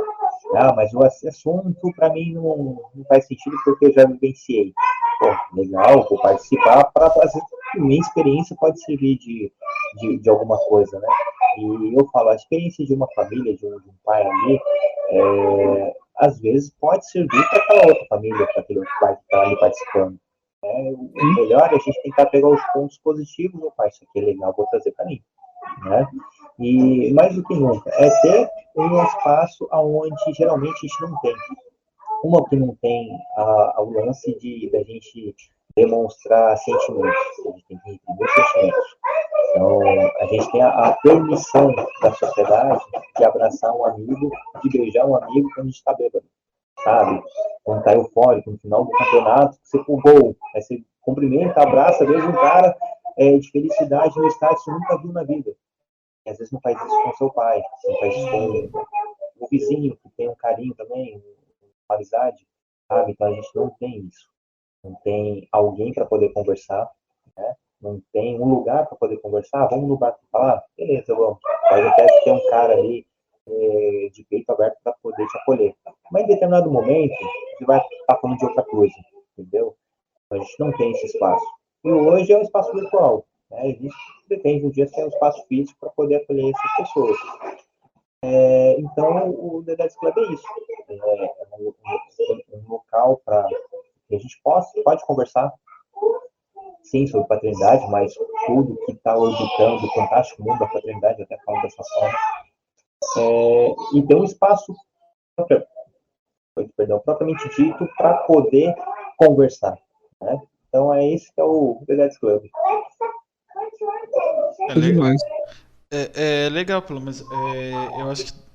Ah, mas esse assunto para mim não faz sentido porque eu já vivenciei. Pô, legal, vou participar para fazer. Minha experiência pode servir de alguma coisa, né? E eu falo, a experiência de uma família, de um pai ali, às vezes pode servir para aquela outra família, para aquele outro pai que está ali participando. O Sim. melhor é a gente tentar pegar os pontos positivos. Opa, isso aqui é legal, vou trazer para mim, né? E mais do que nunca, é ter um espaço onde geralmente a gente não tem. Uma que não tem o lance da gente demonstrar sentimentos, a gente tem que reprimir sentimentos. Então, a gente tem a permissão da sociedade de abraçar um amigo, de beijar um amigo quando a gente está bêbado, sabe? Quando tá eufórico no final do campeonato, você pro gol, aí você cumprimenta, abraça, veja um cara de felicidade no estádio que você nunca viu na vida. E às vezes não faz isso com seu pai, você não faz isso com o vizinho, que tem um carinho também, uma amizade, sabe? Então a gente não tem isso. Não tem alguém para poder conversar, né? Não tem um lugar para poder conversar. Vamos no bar para falar? Beleza, vamos. Mas até ter um cara ali de peito aberto para poder te acolher. Mas em determinado momento, você vai estar falando de outra coisa, entendeu? A gente não tem esse espaço. E hoje é um espaço virtual. Né? A gente pretende um dia ter um espaço físico para poder acolher essas pessoas. Então, o The Dead Club é isso. Um local para que a gente pode conversar, sim, sobre paternidade, mas tudo que está orbitando o fantástico mundo da paternidade, até falo dessa forma. E ter um espaço, propriamente dito, para poder conversar. Né? Então, é esse que é o The Dead Club. É demais. É legal, pelo menos. Eu acho que.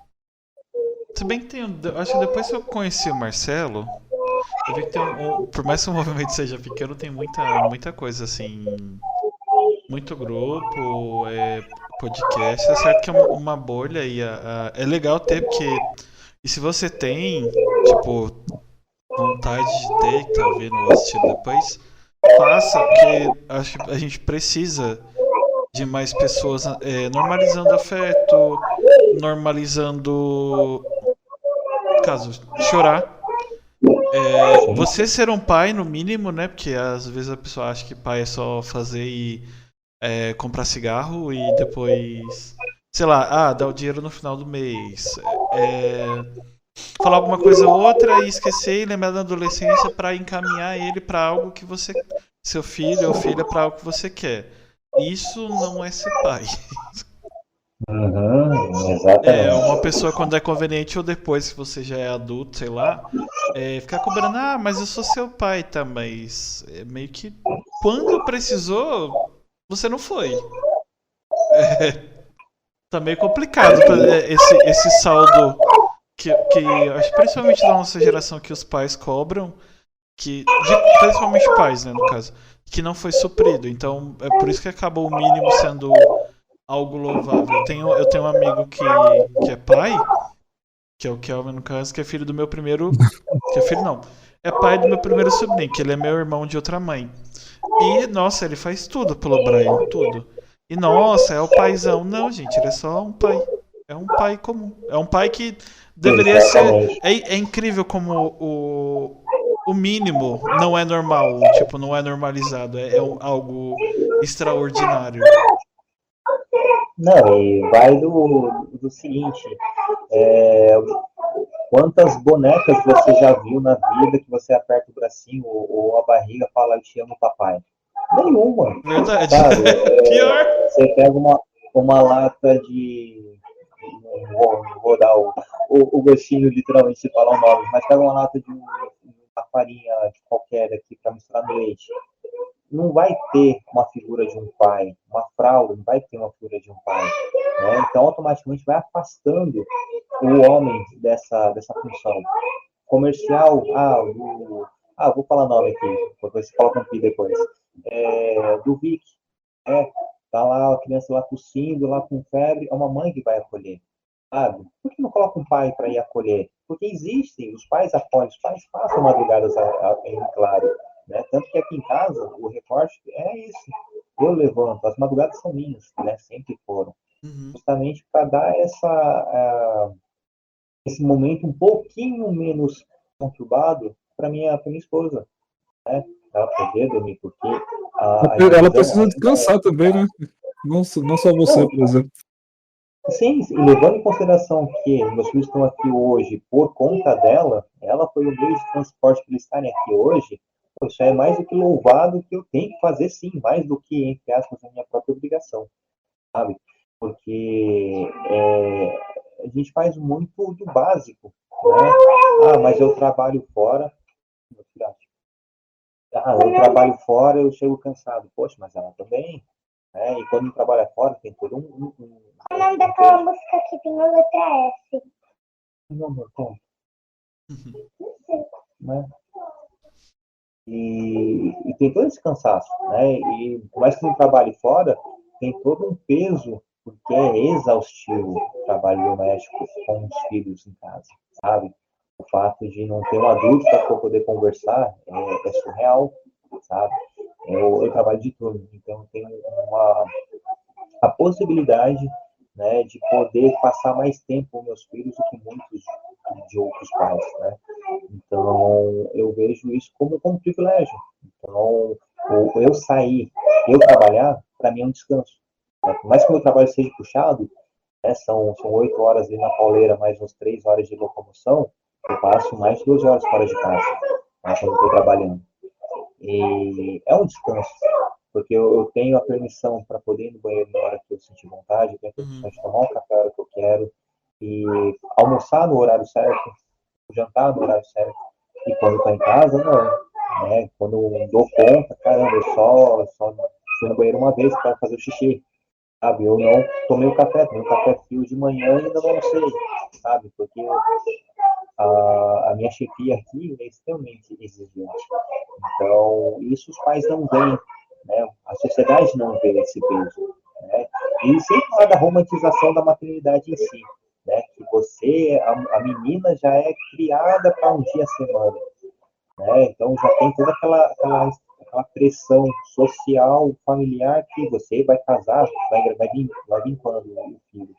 Se bem que acho que depois que eu conheci o Marcelo, eu vi que tem por mais que o movimento seja pequeno, tem muita coisa assim. Muito grupo, podcast. É certo que é uma bolha e é legal ter, porque. E se você tem, tipo, vontade de ter, que tá ouvindo ou assistindo depois, faça, porque acho que a gente precisa de mais pessoas normalizando afeto, normalizando, caso, chorar. Você ser um pai, no mínimo, né? Porque às vezes a pessoa acha que pai é só fazer e comprar cigarro e depois, sei lá, dar o dinheiro no final do mês. Falar alguma coisa ou outra e esquecer e lembrar da adolescência para encaminhar ele para algo que você, seu filho ou filha, para algo que você quer. Isso não é ser pai. Exatamente. Uma pessoa quando é conveniente ou depois que você já é adulto, sei lá, ficar cobrando, mas eu sou seu pai, tá? Mas meio que quando precisou, você não foi. Tá meio complicado esse saldo que acho principalmente da nossa geração que os pais cobram, principalmente pais, né, no caso, que não foi suprido. Então é por isso que acabou o mínimo sendo algo louvável. Eu tenho um amigo que é pai, que é o Kelvin no caso, que é filho do meu primeiro, que é filho não, é pai do meu primeiro sobrinho, que ele é meu irmão de outra mãe. E nossa, ele faz tudo pelo Brian, tudo. E nossa, é o paizão. Não, gente, ele é só um pai. É um pai comum. É um pai que deveria ser. É incrível como o mínimo não é normal, tipo, não é normalizado. É algo extraordinário. Não, e vai do seguinte: quantas bonecas você já viu na vida que você aperta o bracinho ou a barriga e fala, eu te amo, papai? Nenhuma. Verdade. Sabe? Pior. Você pega uma lata de. Não vou dar o gostinho literalmente de falar o nome, mas pega uma lata de uma farinha de qualquer aqui para misturar no leite. Não vai ter uma figura de um pai, uma fralda não vai ter uma figura de um pai. Né? Então, automaticamente vai afastando o homem dessa função. Comercial, vou falar nome aqui, depois você coloca um pi depois. Do Vic, tá lá a criança lá tossindo, lá com febre, é uma mãe que vai acolher, sabe? Por que não coloca um pai para ir acolher? Porque existem, os pais acolhem, os pais passam madrugadas em claro, né? Tanto que aqui em casa, o recorte é isso. Eu levanto, as madrugadas são minhas, né? Sempre foram. Justamente para dar esse momento um pouquinho menos conturbado para minha esposa, né? Ela poder dormir, porque a Ela divisão precisa descansar também, né? Não só você, por exemplo. sim, e levando em consideração que meus filhos estão aqui hoje por conta dela, ela foi o meio de transporte para eles estarem aqui hoje, isso é mais do que louvado que eu tenho que fazer, sim, mais do que, entre aspas, a minha própria obrigação, sabe? Porque a gente faz muito do básico, né? Mas eu trabalho fora, eu trabalho fora, eu chego cansado. Poxa, mas ela também, né? E quando trabalha fora, tem todo O nome daquela música que tem a letra S. Não, não, né? E tem todo esse cansaço, né? E por mais que não trabalhe fora, tem todo um peso, porque é exaustivo o trabalho doméstico com os filhos em casa, sabe? O fato de não ter um adulto para poder conversar é surreal, sabe? Eu trabalho de turno, então tenho a possibilidade, né, de poder passar mais tempo com meus filhos do que muitos de outros pais, né? Então, eu vejo isso como um privilégio. Então, eu sair, eu trabalhar, para mim é um descanso. Né? Por mais que o meu trabalho seja puxado, né, são 8 horas ali na pauleira, mais uns 3 horas de locomoção, eu passo mais de 2 horas fora de casa, né, quando estou trabalhando. E é um descanso, porque eu tenho a permissão para poder ir no banheiro na hora que eu sentir vontade, eu tenho a permissão de tomar um café na hora que eu quero, e almoçar no horário certo, jantar no horário certo. E quando estou em casa, não. Né? Quando eu dou conta, caramba, eu só fui no banheiro uma vez para fazer o xixi, sabe? Eu não tomei o café, tomei o café frio de manhã e ainda não almocei, sabe? Porque a minha chefia aqui é extremamente exigente. Então, isso os pais não veem, né? A sociedade não vê esse peso, né? E sem falar da romantização da maternidade em si, né? Que a menina já é criada para um dia a semana, né? Então já tem toda aquela pressão social, familiar que você vai casar, vai vir quando o filho.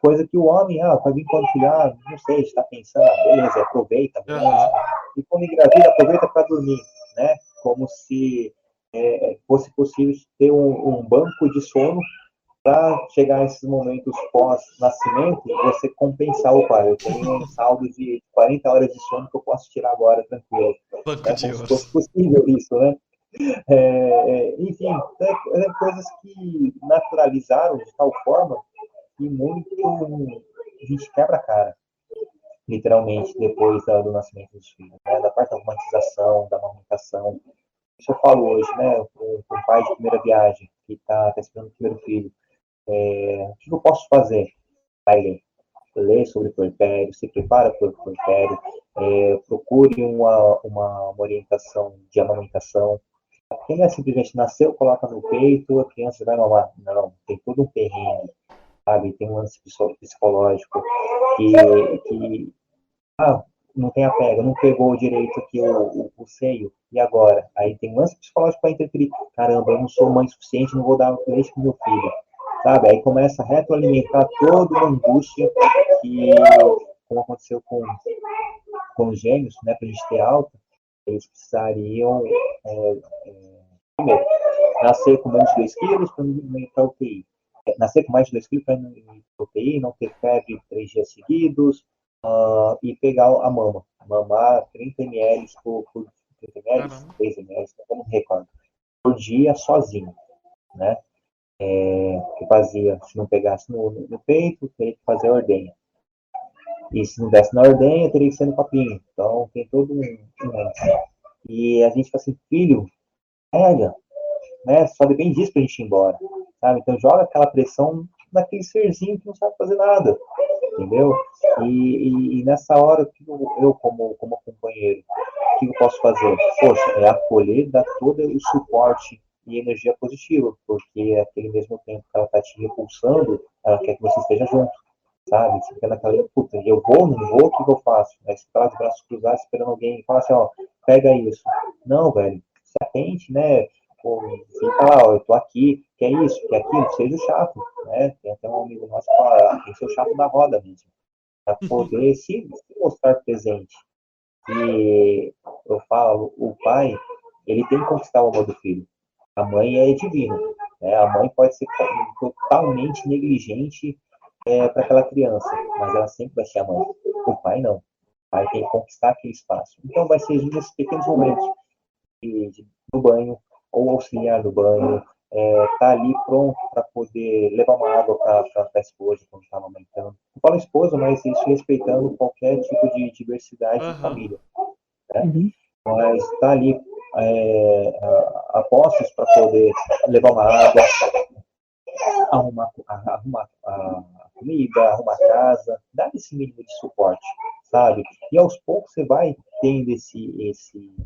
Coisa que o homem, vai vir quando filho, não sei, está pensando, beleza, aproveita mesmo. E quando engravida, aproveita para dormir, né? Como se fosse possível ter um banco de sono para chegar a esses momentos pós-nascimento e você compensar, eu tenho um saldo de 40 horas de sono que eu posso tirar agora, tranquilo. Banco Né? de Como se ouro. fosse possível isso, né? Enfim, coisas que naturalizaram de tal forma que muito a gente quebra a cara, literalmente, depois do nascimento dos filhos, né? Da parte da romantização, da amamentação. Isso eu falo hoje, né? Com um pai de primeira viagem, que está esperando o primeiro filho. O que eu posso fazer? Vai ler. Ler sobre o puerpério, se prepara para o puerpério, procure uma orientação de amamentação. Quem não é simplesmente nasceu, coloca no peito, a criança vai mamar. Não, tem todo um perrengue, sabe? Tem um lance psicológico que não tem apego, não pegou direito aqui o seio, e agora? Aí tem um lance psicológico para interferir. Caramba, eu não sou mãe suficiente, não vou dar leite para meu filho. Sabe? Aí começa a retroalimentar toda uma angústia que, como aconteceu com os gêmeos, né, para a gente ter alta, eles precisariam, primeiro, nascer com menos de 2 quilos para não ir para UTI. Nascer com mais de 2 quilos para não ir para UTI, não ter febre 3 dias seguidos, e pegar a mama. Mamar 30 ml por 30 ml, 3 ml, não me recordo, por dia sozinho, né? Que fazia, se não pegasse no peito, teria que fazer a ordenha. E se não desse na ordenha, teria que ser no papinho. Então, tem todo um e a gente fala assim, filho, pega, né? Só depende disso pra gente ir embora, sabe? Então, joga aquela pressão naquele serzinho que não sabe fazer nada, entendeu? E nessa hora, eu como companheiro, o que eu posso fazer? Poxa, é acolher, dar todo o suporte e energia positiva, porque aquele mesmo tempo que ela está te repulsando, ela quer que você esteja junto, sabe? Você fica naquela, puta, eu vou, não vou, o que eu faço? Aí você tá de braços cruzados esperando alguém e fala assim, ó, pega isso. Não, velho, se atente, né? Pô, fica lá, ó, eu tô aqui, quer isso, quer aquilo, seja o chato, né? Tem até um amigo nosso que fala, tem que ser o chato da roda mesmo, para poder se mostrar presente. E eu falo, o pai, ele tem que conquistar o amor do filho. A mãe é divina, né? A mãe pode ser totalmente negligente para aquela criança, mas ela sempre vai ser a mãe. O pai não. O pai tem que conquistar aquele espaço. Então vai ser nesses pequenos momentos do banho, ou auxiliar no banho, tá ali pronto para poder levar uma água para a esposa quando está amamentando. Não falo esposa, mas isso respeitando qualquer tipo de diversidade de Aham. família, né? Uhum. Mas tá ali a postos para poder levar uma água, arrumar a comida, arrumar a casa, dar esse mínimo de suporte, sabe? E aos poucos você vai tendo esse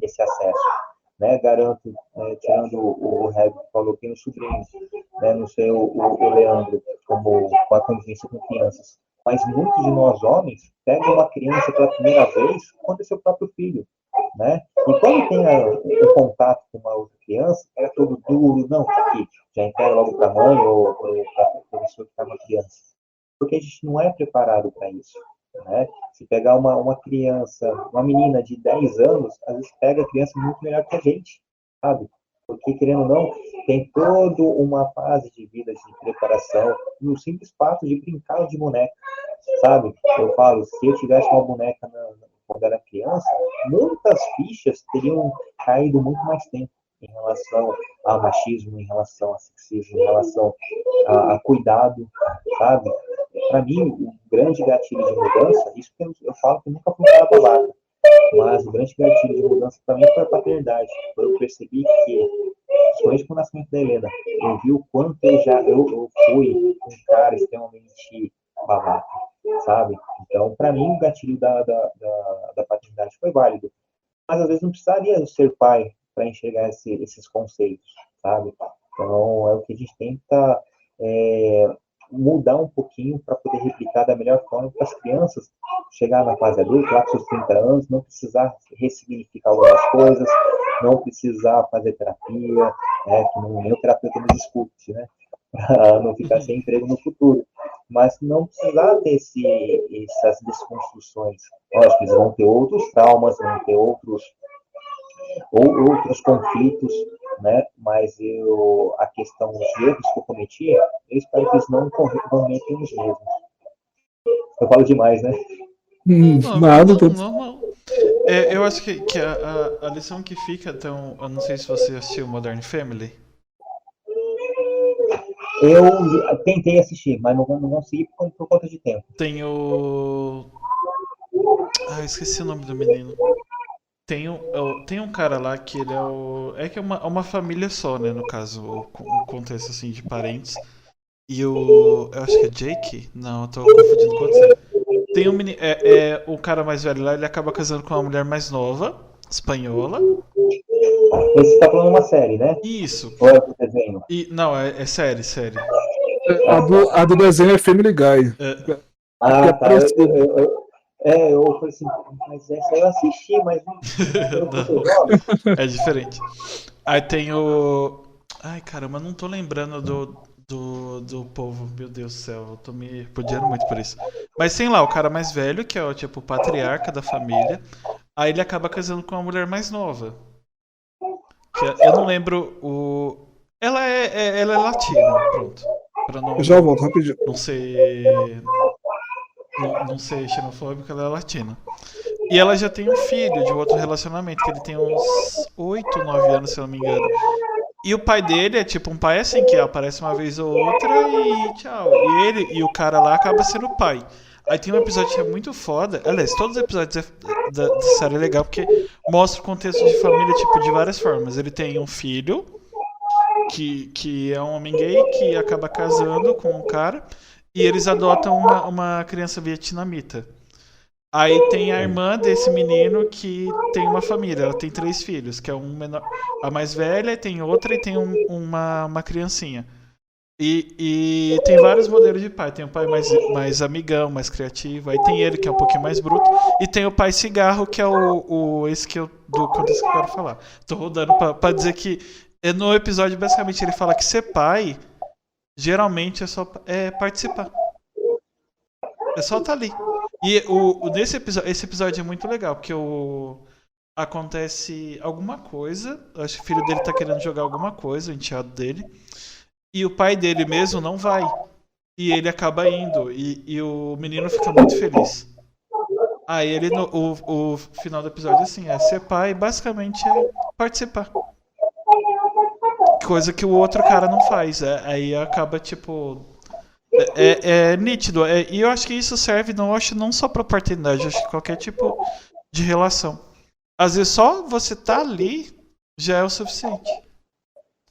acesso, né? Garanto, tirando o Reb que falou que tem um sobrinho, né? Não sei o Leandro, como com a convivência com crianças. Mas muitos de nós homens pegam uma criança pela primeira vez quando é seu próprio filho, né? E quando tem um contato com uma outra criança, é todo duro, não, tá aqui, já entrega logo para a mãe ou para a pessoa que está uma criança. Porque a gente não é preparado para isso, né? Se pegar uma criança, uma menina de 10 anos, às vezes pega a criança muito melhor que a gente, sabe? Porque, querendo ou não, tem toda uma fase de vida de preparação, no simples fato de brincar de boneca, sabe? Eu falo, se eu tivesse uma boneca quando era criança, muitas fichas teriam caído muito mais tempo em relação a machismo, em relação a sexismo, em relação a cuidado, sabe? Para mim, o grande gatilho de mudança, isso que eu falo que nunca fui um cara babaca, mas o grande gatilho de mudança para mim foi a paternidade. Eu percebi que, principalmente com o nascimento da Helena, eu vi o quanto eu fui um cara extremamente babaca, sabe? Então, para mim, o gatilho da paternidade foi válido. Mas às vezes não precisaria ser pai para enxergar esses conceitos, sabe? Então, é o que a gente tenta mudar um pouquinho para poder replicar da melhor forma para as crianças chegar na fase adulta, lá com seus 30 anos, não precisar ressignificar algumas coisas, não precisar fazer terapia, que nem o terapeuta nos escute, né? Para não ficar sem emprego no futuro. Mas não precisar ter essas desconstruções. Lógico, eles vão ter outros traumas, vão ter outros conflitos, né? Mas a questão dos erros que eu cometi, eu espero que eles não cometem os mesmos. Eu falo demais, né? Não, Nada, não, normal. Eu acho que a lição que fica, então, eu não sei se você assistiu Modern Family. Eu tentei assistir, mas não consegui por conta de tempo. Tem o. Ah, esqueci o nome do menino. Tem um cara lá que ele é o. É que é uma família só, né? No caso, o contexto assim de parentes. E o. Eu acho que é Jake? Não, eu tô confundindo com outro. Tem um menino. O cara mais velho lá, ele acaba casando com uma mulher mais nova, espanhola. Esse está falando uma série, né? Isso. Ou é do desenho? Não, é série, série. A do desenho é Family Guy. Ah, tá. parecido. Eu falei assim, mas essa eu assisti, mas não Não, é diferente. Aí tem o. Ai, caramba, não tô lembrando do povo, meu Deus do céu, eu tô me repudiando muito por isso. Mas tem lá o cara mais velho, que é o tipo patriarca da família. Aí ele acaba casando com uma mulher mais nova. Eu não lembro o. Ela é latina, pronto. Pra não, Eu já volto, rapidinho. não ser. Não ser xenofóbico, ela é latina. E ela já tem um filho de outro relacionamento, que ele tem uns 8, 9 anos, se eu não me engano. E o pai dele é tipo um pai assim, que aparece uma vez ou outra e tchau. E ele e o cara lá acaba sendo o pai. Aí tem um episódio que é muito foda. Aliás, todos os episódios da série é legal porque mostra o contexto de família tipo de várias formas. Ele tem um filho que é um homem gay que acaba casando com um cara e eles adotam uma criança vietnamita. Aí tem a irmã desse menino que tem uma família, ela tem 3 filhos, que é um menor, a mais velha, tem outra e tem uma criancinha. E tem vários modelos de pai. Tem o pai mais amigão, mais criativo. Aí tem ele, que é um pouquinho mais bruto. E tem o pai cigarro, que é esse que eu do contexto que eu quero falar. Tô rodando pra dizer que no episódio, basicamente, ele fala que ser pai, geralmente é só participar. É só estar ali. E nesse episódio, esse episódio é muito legal, porque acontece alguma coisa. Acho que o filho dele tá querendo jogar alguma coisa, o enteado dele. E o pai dele mesmo não vai. E ele acaba indo. E o menino fica muito feliz. Aí ele, o final do episódio, assim, é ser pai, basicamente é participar. Coisa que o outro cara não faz. Aí acaba, tipo. É nítido. E eu acho que isso serve, não só pra paternidade, acho que qualquer tipo de relação. Às vezes só você tá ali já é o suficiente.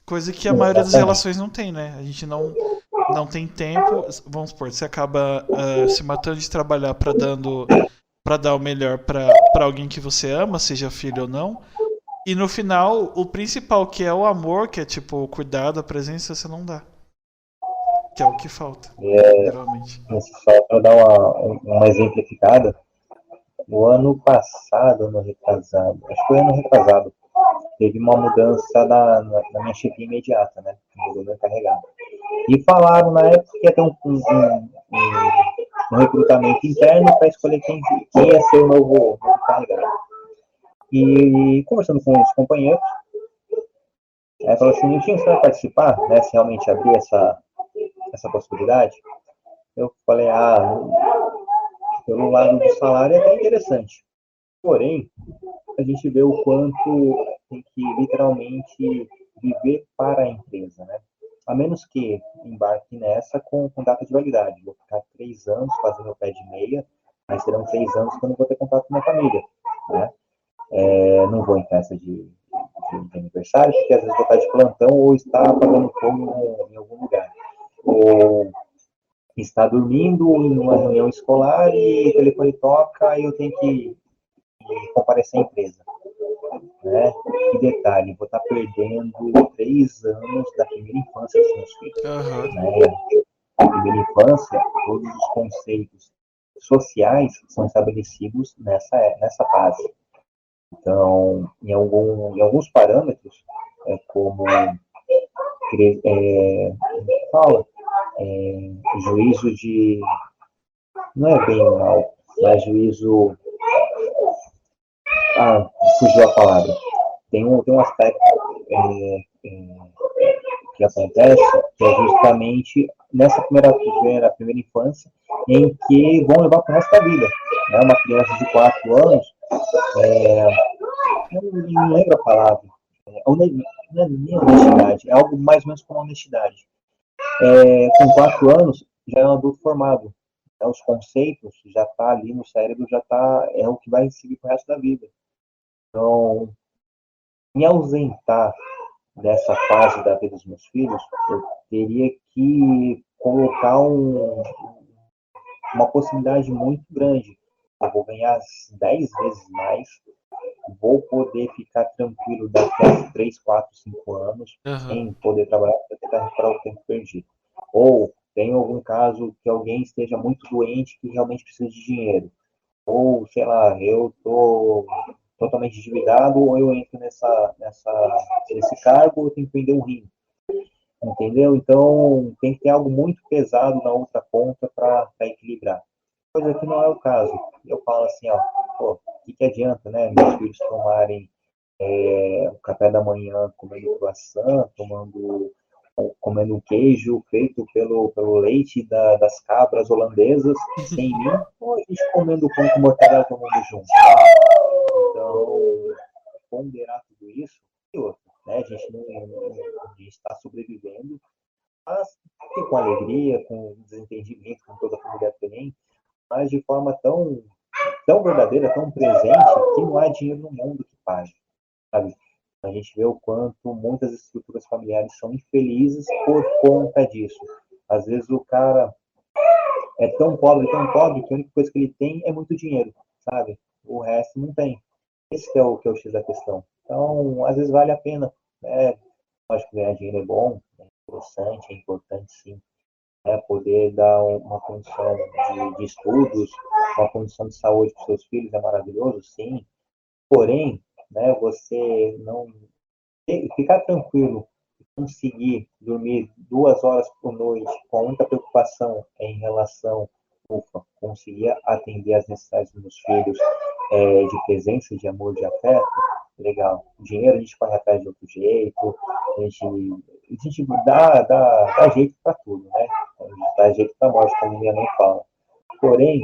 Coisa que a maioria das relações não tem, né? A gente não tem tempo. Vamos supor, você acaba se matando de trabalhar pra dar o melhor pra alguém que você ama, seja filho ou não. E no final, o principal, que é o amor, que é tipo o cuidado, a presença, você não dá. Que é o que falta, geralmente. Só para dar uma exemplificada, o ano passado, ano retrasado, acho que foi ano retrasado, teve uma mudança na minha chefia imediata, né? Mudou meu encarregado. E falaram na época que ia ter um recrutamento interno para escolher quem ia ser o novo encarregado. E conversando com os companheiros, aí falou assim: Niltinho, você vai participar, né? Se realmente abrir essa possibilidade? Eu falei: pelo lado do salário é até interessante. Porém, a gente vê o quanto tem que literalmente viver para a empresa, né? A menos que embarque nessa com data de validade. Vou ficar 3 anos fazendo o pé de meia, mas serão 3 anos que eu não vou ter contato com a minha família, né? Não vou em festa de aniversário, porque às vezes vou estar de plantão ou estar apagando fogo em algum lugar. Ou estar dormindo em uma reunião escolar e o telefone toca e eu tenho que comparecer à empresa. Né? E detalhe, vou estar perdendo 3 anos da primeira infância dos meus filhos. Uhum. Né? Na primeira infância, todos os conceitos sociais são estabelecidos nessa fase. Então, em alguns parâmetros, como juízo de. Não é bem ou mal, mas juízo. Fugiu a palavra. Tem um aspecto que acontece, que é justamente nessa primeira infância, em que vão levar para o resto da vida. Né? Uma criança de 4 anos, eu não lembro a palavra, não é nem honestidade, é algo mais ou menos como honestidade. Com 4 anos, já é um adulto formado. Né? Os conceitos já tá ali no cérebro, é o que vai seguir para o resto da vida. Então, me ausentar dessa fase da vida dos meus filhos, eu teria que colocar uma possibilidade muito grande. Eu vou ganhar 10 vezes mais, vou poder ficar tranquilo daqui a 3, 4, 5 anos, sem poder trabalhar para tentar recuperar o tempo perdido. Ou tem algum caso que alguém esteja muito doente que realmente precisa de dinheiro. Ou, sei lá, eu estou totalmente endividado, ou eu entro nesse cargo, ou eu tenho que vender um rim. Entendeu? Então, tem que ter algo muito pesado na outra ponta para equilibrar. Coisa que não é o caso. Eu falo assim, o que adianta, né? Meus filhos tomarem o café da manhã comendo croissant, comendo um queijo feito pelo leite das cabras holandesas, sem mim, ou a gente comendo pão com mortadela todo mundo junto. Então, ponderar tudo isso, e outro, né? A gente está sobrevivendo, mas com alegria, com desentendimento, com toda a família tem, mas de forma tão verdadeira, tão presente, que não há dinheiro no mundo que pague, sabe? A gente vê o quanto muitas estruturas familiares são infelizes por conta disso. Às vezes o cara é tão pobre, que a única coisa que ele tem é muito dinheiro. sabe? O resto não tem. Esse que é o X da questão. Então, às vezes vale a pena, né? Acho que ganhar dinheiro é bom, é interessante, é importante sim, né? Poder dar uma condição de estudos, uma condição de saúde para os seus filhos é maravilhoso, sim. Porém, né, você não ficar tranquilo, conseguir dormir 2 horas por noite, com a única preocupação é em relação, ufa, conseguir atender às necessidades dos meus filhos, de presença, de amor, de afeto, legal. Dinheiro a gente corre atrás de outro jeito, a gente dá jeito para tudo, né? A gente dá jeito para morte, como minha mãe fala. Porém,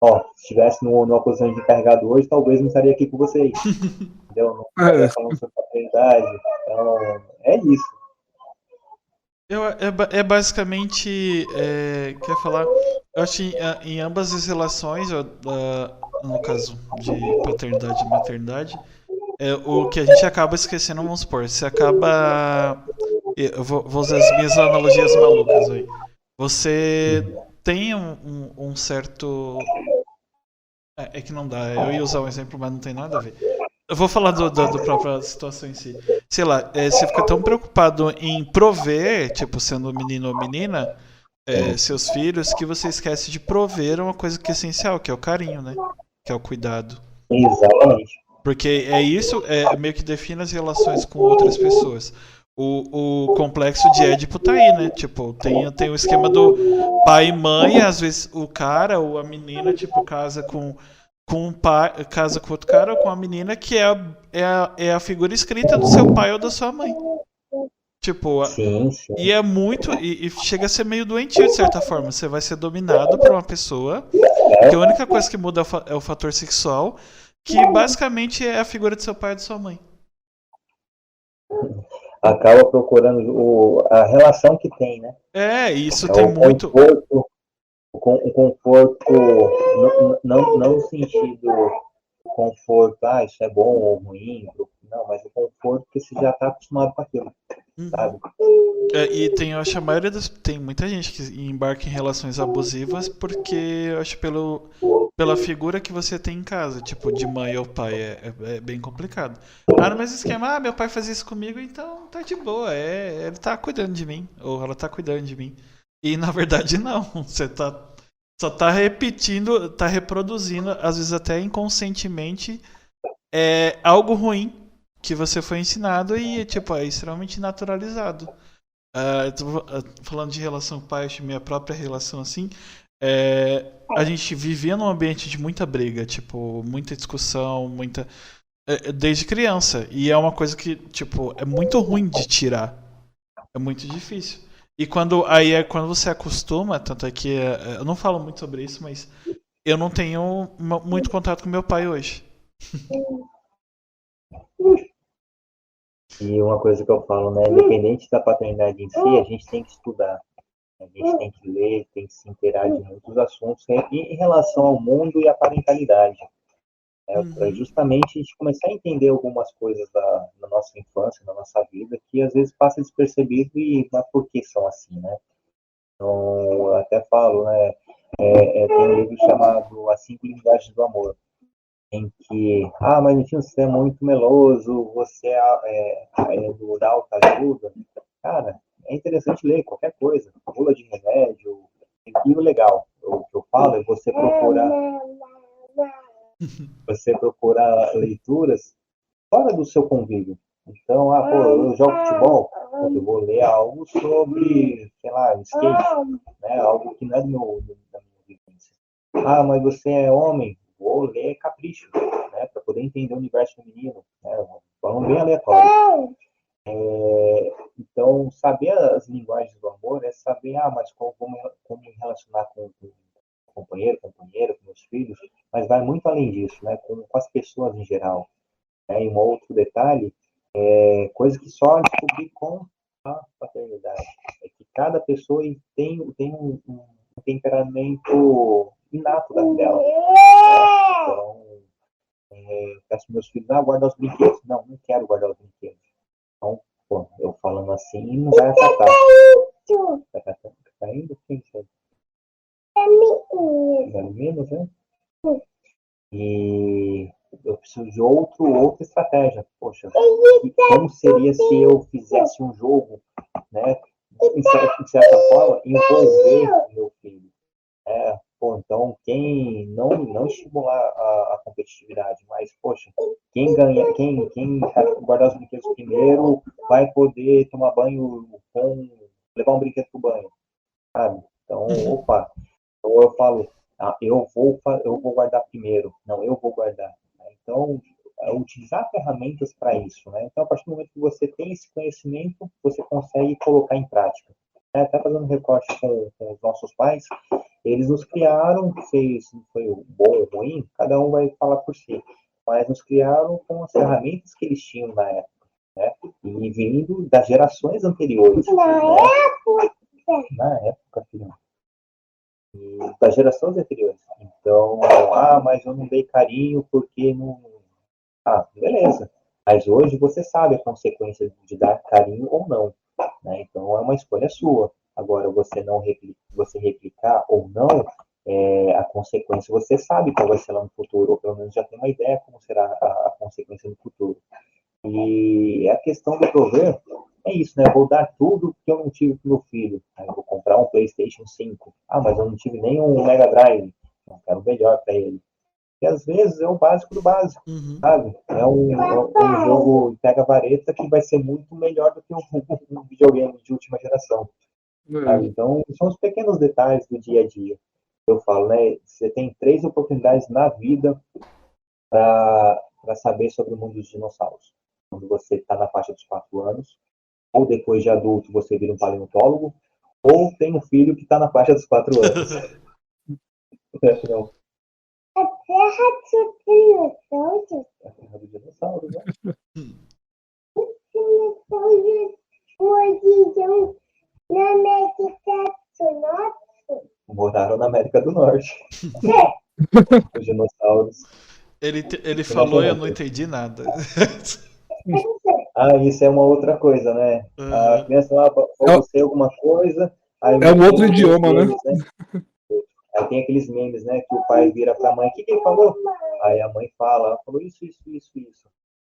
ó, se estivesse numa posição de encarregado hoje, talvez não estaria aqui com vocês, entendeu? Não estaria falando sobre paternidade. Então, é isso. É basicamente. Quer falar? Eu acho que em ambas as relações, no caso de paternidade e maternidade, o que a gente acaba esquecendo, vamos supor, você acaba. Eu vou usar as minhas analogias malucas aí. Você tem um certo. É que não dá, eu ia usar um exemplo, mas não tem nada a ver. Eu vou falar do própria situação em si. Sei lá, você fica tão preocupado em prover, tipo, sendo menino ou menina, seus filhos, que você esquece de prover uma coisa que é essencial, que é o carinho, né? Que é o cuidado. Exatamente. Porque isso meio que define as relações com outras pessoas. O complexo de Édipo tá aí, né? Tipo, tem o esquema do pai e mãe, às vezes o cara ou a menina, tipo, casa com um pai, casa com outro cara ou com a menina que é a figura escrita do seu pai ou da sua mãe. Tipo, Sim, sim. e é muito. E chega a ser meio doentio, de certa forma. Você vai ser dominado por uma pessoa que a única coisa que muda é o fator sexual, que basicamente é a figura de seu pai e de sua mãe. Acaba procurando a relação que tem, né? Isso É tem o muito. conforto, o conforto, não no sentido conforto, isso é bom ou ruim, não, mas o conforto que você já está acostumado com aquilo, sabe? E eu acho a maioria tem muita gente que embarca em relações abusivas porque eu acho pela figura que você tem em casa, tipo, de mãe ou pai, é bem complicado. No mesmo esquema, meu pai fazia isso comigo, então tá de boa, ele tá cuidando de mim, ou ela tá cuidando de mim. E na verdade não, você só tá repetindo, tá reproduzindo, às vezes até inconscientemente, algo ruim que você foi ensinado e, tipo, é extremamente naturalizado. Falando de relação pai, minha própria relação assim, a gente vivia num ambiente de muita briga, tipo, muita discussão, desde criança. E é uma coisa que, tipo, é muito ruim de tirar. É muito difícil. E quando você acostuma, tanto é que eu não falo muito sobre isso, mas eu não tenho muito contato com meu pai hoje. E uma coisa que eu falo, né, independente da paternidade em si, a gente tem que estudar. A gente tem que ler, tem que se inteirar de muitos assuntos em relação ao mundo e à parentalidade. Para justamente a gente começar a entender algumas coisas da nossa infância, da nossa vida, que às vezes passa despercebido mas por que são assim, né? Então, eu até falo, né, tem um livro chamado As 5 Linguagens do Amor, em que, mas enfim, você é muito meloso, você da alta ajuda. Cara, é interessante ler qualquer coisa, bula de remédio, e o legal, o que eu falo é você procurar leituras fora do seu convívio. Então, eu jogo futebol, eu vou ler algo sobre, sei lá, skate, né? Algo que não é da minha vivência. Mas você é homem, vou ler Capricho, né? Para poder entender o universo feminino, né? Falando bem aleatório. Então, saber as linguagens do amor é saber, mas como me relacionar com companheiro, companheira, com meus filhos, mas vai muito além disso, né? Com as pessoas em geral. E um outro detalhe, coisa que só descobri com a paternidade, é que cada pessoa tem um temperamento inato dela. Então, peço meus filhos, guardar os brinquedos. Não quero guardar os brinquedos. Então, eu falando assim, não vai acatar. Tá indo? Quem sabe? É menos, né? E eu preciso de outra estratégia. Poxa, como seria se eu fizesse um jogo, né, de certa forma, envolver o meu filho? Então, quem não estimular a competitividade, mas, poxa, quem ganha, quem guardar os brinquedos primeiro vai poder tomar banho levar um brinquedo pro banho, sabe? Então, opa, então eu falo, eu vou guardar primeiro, não, eu vou guardar. Então, utilizar ferramentas para isso, né? Então, a partir do momento que você tem esse conhecimento, você consegue colocar em prática. Até fazendo recorte com os nossos pais, eles nos criaram, se foi bom ou ruim, cada um vai falar por si, mas nos criaram com as ferramentas que eles tinham na época, né? E vindo das gerações anteriores, né? Na época, filho. E das gerações anteriores. Então, mas eu não dei carinho porque não... beleza. Mas hoje você sabe a consequência de dar carinho ou não, né? Então, é uma escolha sua. Agora, você replicar ou não, a consequência você sabe qual vai ser lá no futuro, ou pelo menos já tem uma ideia como será a consequência no futuro. E a questão do prover é isso, né? Eu vou dar tudo que eu não tive pro meu filho. Eu vou comprar um PlayStation 5. Mas eu não tive nem um Mega Drive. Eu quero o melhor para ele. E às vezes é o básico do básico, sabe? É um jogo pega-vareta que vai ser muito melhor do que um videogame de última geração. Sabe? Então, são os pequenos detalhes do dia a dia. Eu falo, né? Você tem 3 oportunidades na vida para saber sobre o mundo dos dinossauros. Quando você está na faixa dos 4 anos, ou depois de adulto você vira um paleontólogo, ou tem um filho que está na faixa dos 4 anos. Então, A terra dos dinossauros. a terra dos dinossauros, né? Os dinossauros morriam na América do Norte. Moraram na América do Norte. Os dinossauros. Ele falou e eu não entendi nada. Isso é uma outra coisa, né? A criança lá falou você alguma coisa. Aí É um outro idioma, né? Aí tem aqueles memes, né? Que o pai vira pra mãe, o que ele falou? Aí a mãe fala, falou isso.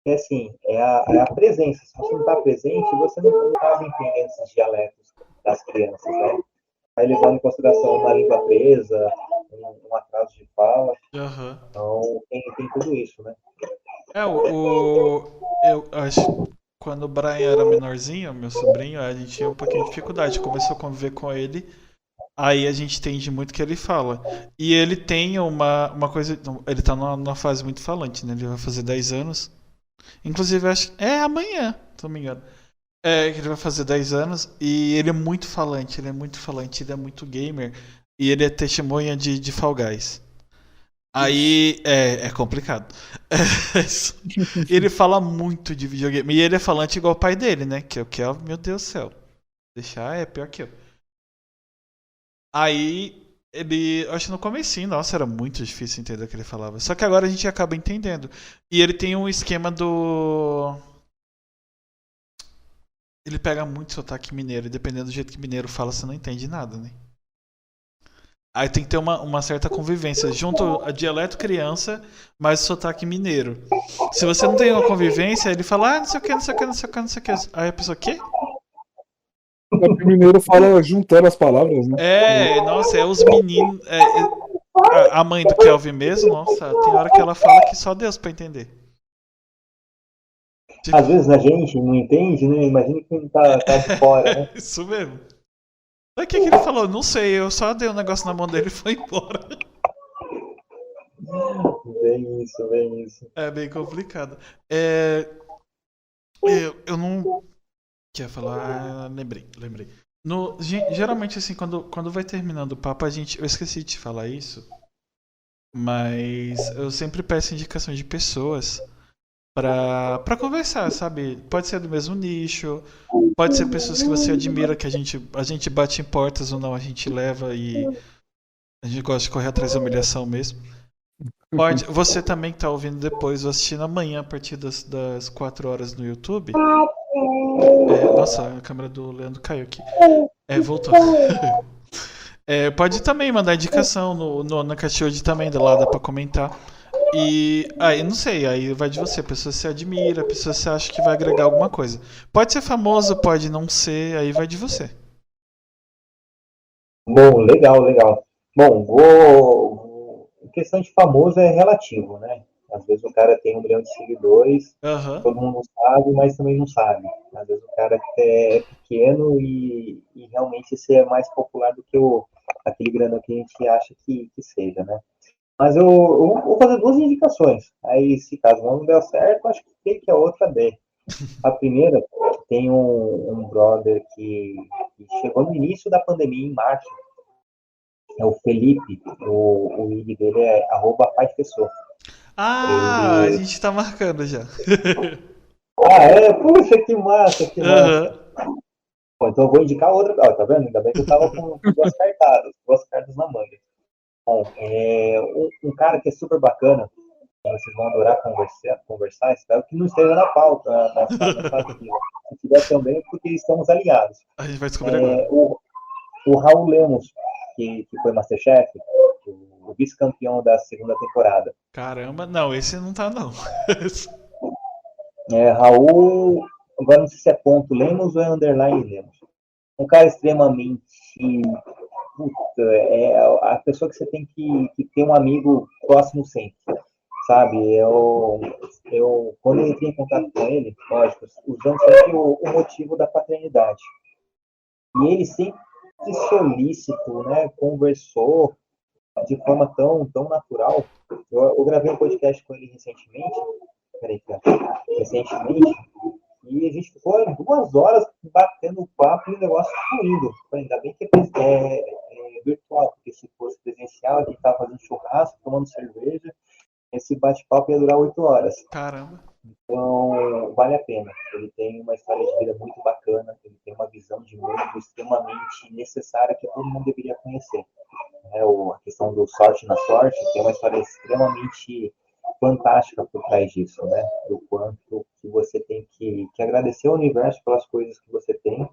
E assim, é a presença. Se você não está presente, você não acaba entendendo esses dialetos das crianças, né? Aí levando em consideração uma língua presa, um atraso de fala. Então tem tudo isso, né? Eu acho que quando o Brian era menorzinho, meu sobrinho, a gente tinha um pouquinho de dificuldade. Começou a conviver com ele, aí a gente entende muito o que ele fala. E ele tem uma coisa. Ele tá numa fase muito falante, né? Ele vai fazer 10 anos. Inclusive, acho que é amanhã, se não me engano. Que ele vai fazer 10 anos e ele é muito falante, ele é muito gamer. E ele é testemunha de Fall Guys. Aí é complicado. Ele fala muito de videogame. E ele é falante igual o pai dele, né? Que é, meu Deus do céu. Deixar é pior que eu. Aí ele, acho que no comecinho, nossa, era muito difícil entender o que ele falava. Só que agora a gente acaba entendendo. E ele tem um esquema do... Ele pega muito sotaque mineiro. E dependendo do jeito que mineiro fala, você não entende nada, né? Aí tem que ter uma certa convivência. Junto a dialeto criança, mais sotaque mineiro. Se você não tem uma convivência, ele fala, não sei o que. Aí a pessoa, o quê? O mineiro fala juntando as palavras, né? Nossa, os meninos. A mãe do Kelvin mesmo, nossa, tem hora que ela fala que só Deus pra entender. Às vezes a gente não entende, né? Imagina quem tá de fora, né? Isso mesmo. O que ele falou? Não sei, eu só dei um negócio na mão dele e foi embora. Bem isso. É bem complicado. Eu não... Quer falar? Lembrei. Geralmente, assim, quando vai terminando o papo, eu esqueci de falar isso, mas eu sempre peço indicações de pessoas pra conversar, sabe? Pode ser do mesmo nicho, pode ser pessoas que você admira, que a gente bate em portas ou não, a gente leva e a gente gosta de correr atrás da humilhação mesmo. Pode, você também que tá ouvindo depois, ou assistindo amanhã a partir das 4 horas no YouTube. Nossa, a câmera do Leandro caiu aqui. Voltou. Pode também mandar indicação na caixinha também, lá dá pra comentar. E aí, não sei, aí vai de você. A pessoa se admira, a pessoa se acha que vai agregar alguma coisa. Pode ser famoso, pode não ser, aí vai de você. Bom, legal, legal. Bom, questão de famoso é relativo, né? Às vezes o cara tem 1 milhão de seguidores, Aham. todo mundo sabe, mas também não sabe. Às vezes o cara é pequeno e realmente ser mais popular do que aquele grandão que a gente acha que seja, né? Mas eu vou fazer 2 indicações. Aí, se caso não der certo, acho que tem que a outra dê. A primeira, tem um brother que chegou no início da pandemia, em março. É o Felipe. O nick dele é @paifessor. Ah, a Ele. gente tá marcando já. Ah, é? Puxa, que massa, que massa. Aham. Bom, então eu vou indicar outra. Ó, tá vendo? Ainda bem que eu tava com 2 cartas na manga. Bom, um cara que é super bacana, vocês vão adorar conversar, espero que não esteja na pauta, nessa aqui. Se tiver também, é porque estamos alinhados. A gente vai descobrir agora. O Raul Lemos, que foi Masterchef, o vice-campeão da segunda temporada. Caramba, não, esse não tá não. Raul, agora não sei se é ponto Lemos ou é underline Lemos. Um cara extremamente. Puta, é a pessoa que você tem que ter um amigo próximo sempre, sabe? Quando eu entrei em contato com ele, lógico, usando sempre o motivo da paternidade. E ele sempre solícito, né? Conversou de forma tão natural. Eu gravei um podcast com ele recentemente. Peraí, cara. Recentemente. E a gente ficou 2 horas batendo papo e o negócio fluindo. Ainda bem que é virtual, porque se fosse presencial, a gente estava fazendo churrasco, tomando cerveja, esse bate-papo ia durar 8 horas. Caramba. Então, vale a pena. Ele tem uma história de vida muito bacana, ele tem uma visão de mundo extremamente necessária que todo mundo deveria conhecer. A questão do sorte na sorte tem uma história extremamente fantástica por trás disso, né? Do quanto que você tem que agradecer ao universo pelas coisas que você tem,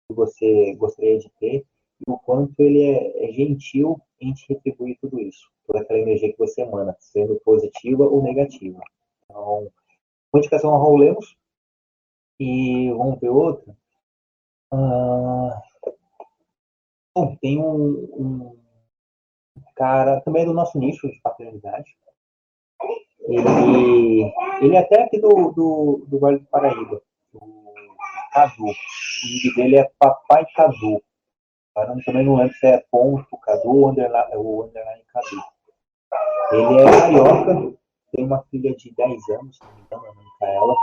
que você gostaria de ter, e o quanto ele é gentil em te retribuir tudo isso, toda aquela energia que você emana, sendo positiva ou negativa. Então, uma indicação ao Raul Lemos, e vamos ver outra. Bom, tem um cara, também é do nosso nicho de paternidade. Ele é até aqui do Vale do Paraíba, o Cadu. O nick dele é Papai Cadu. Agora também não lembro se é ponto Cadu ou underline Cadu. Ele é carioca, tem uma filha de 10 anos, se não me engano, a Micaela.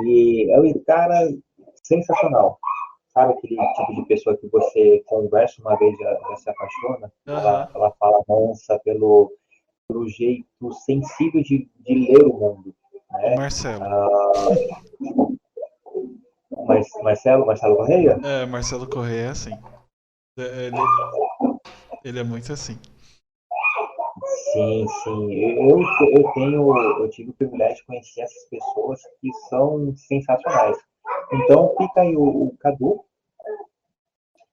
E é um cara sensacional. Sabe aquele tipo de pessoa que você conversa uma vez e já se apaixona? Aham. Ela fala mansa pelo jeito sensível de ler o mundo. O Né? Marcelo. Marcelo Correia? Marcelo Correia é assim. Ele, ele é muito assim. Sim, sim. Eu tive o privilégio de conhecer essas pessoas que são sensacionais. Então fica aí o Cadu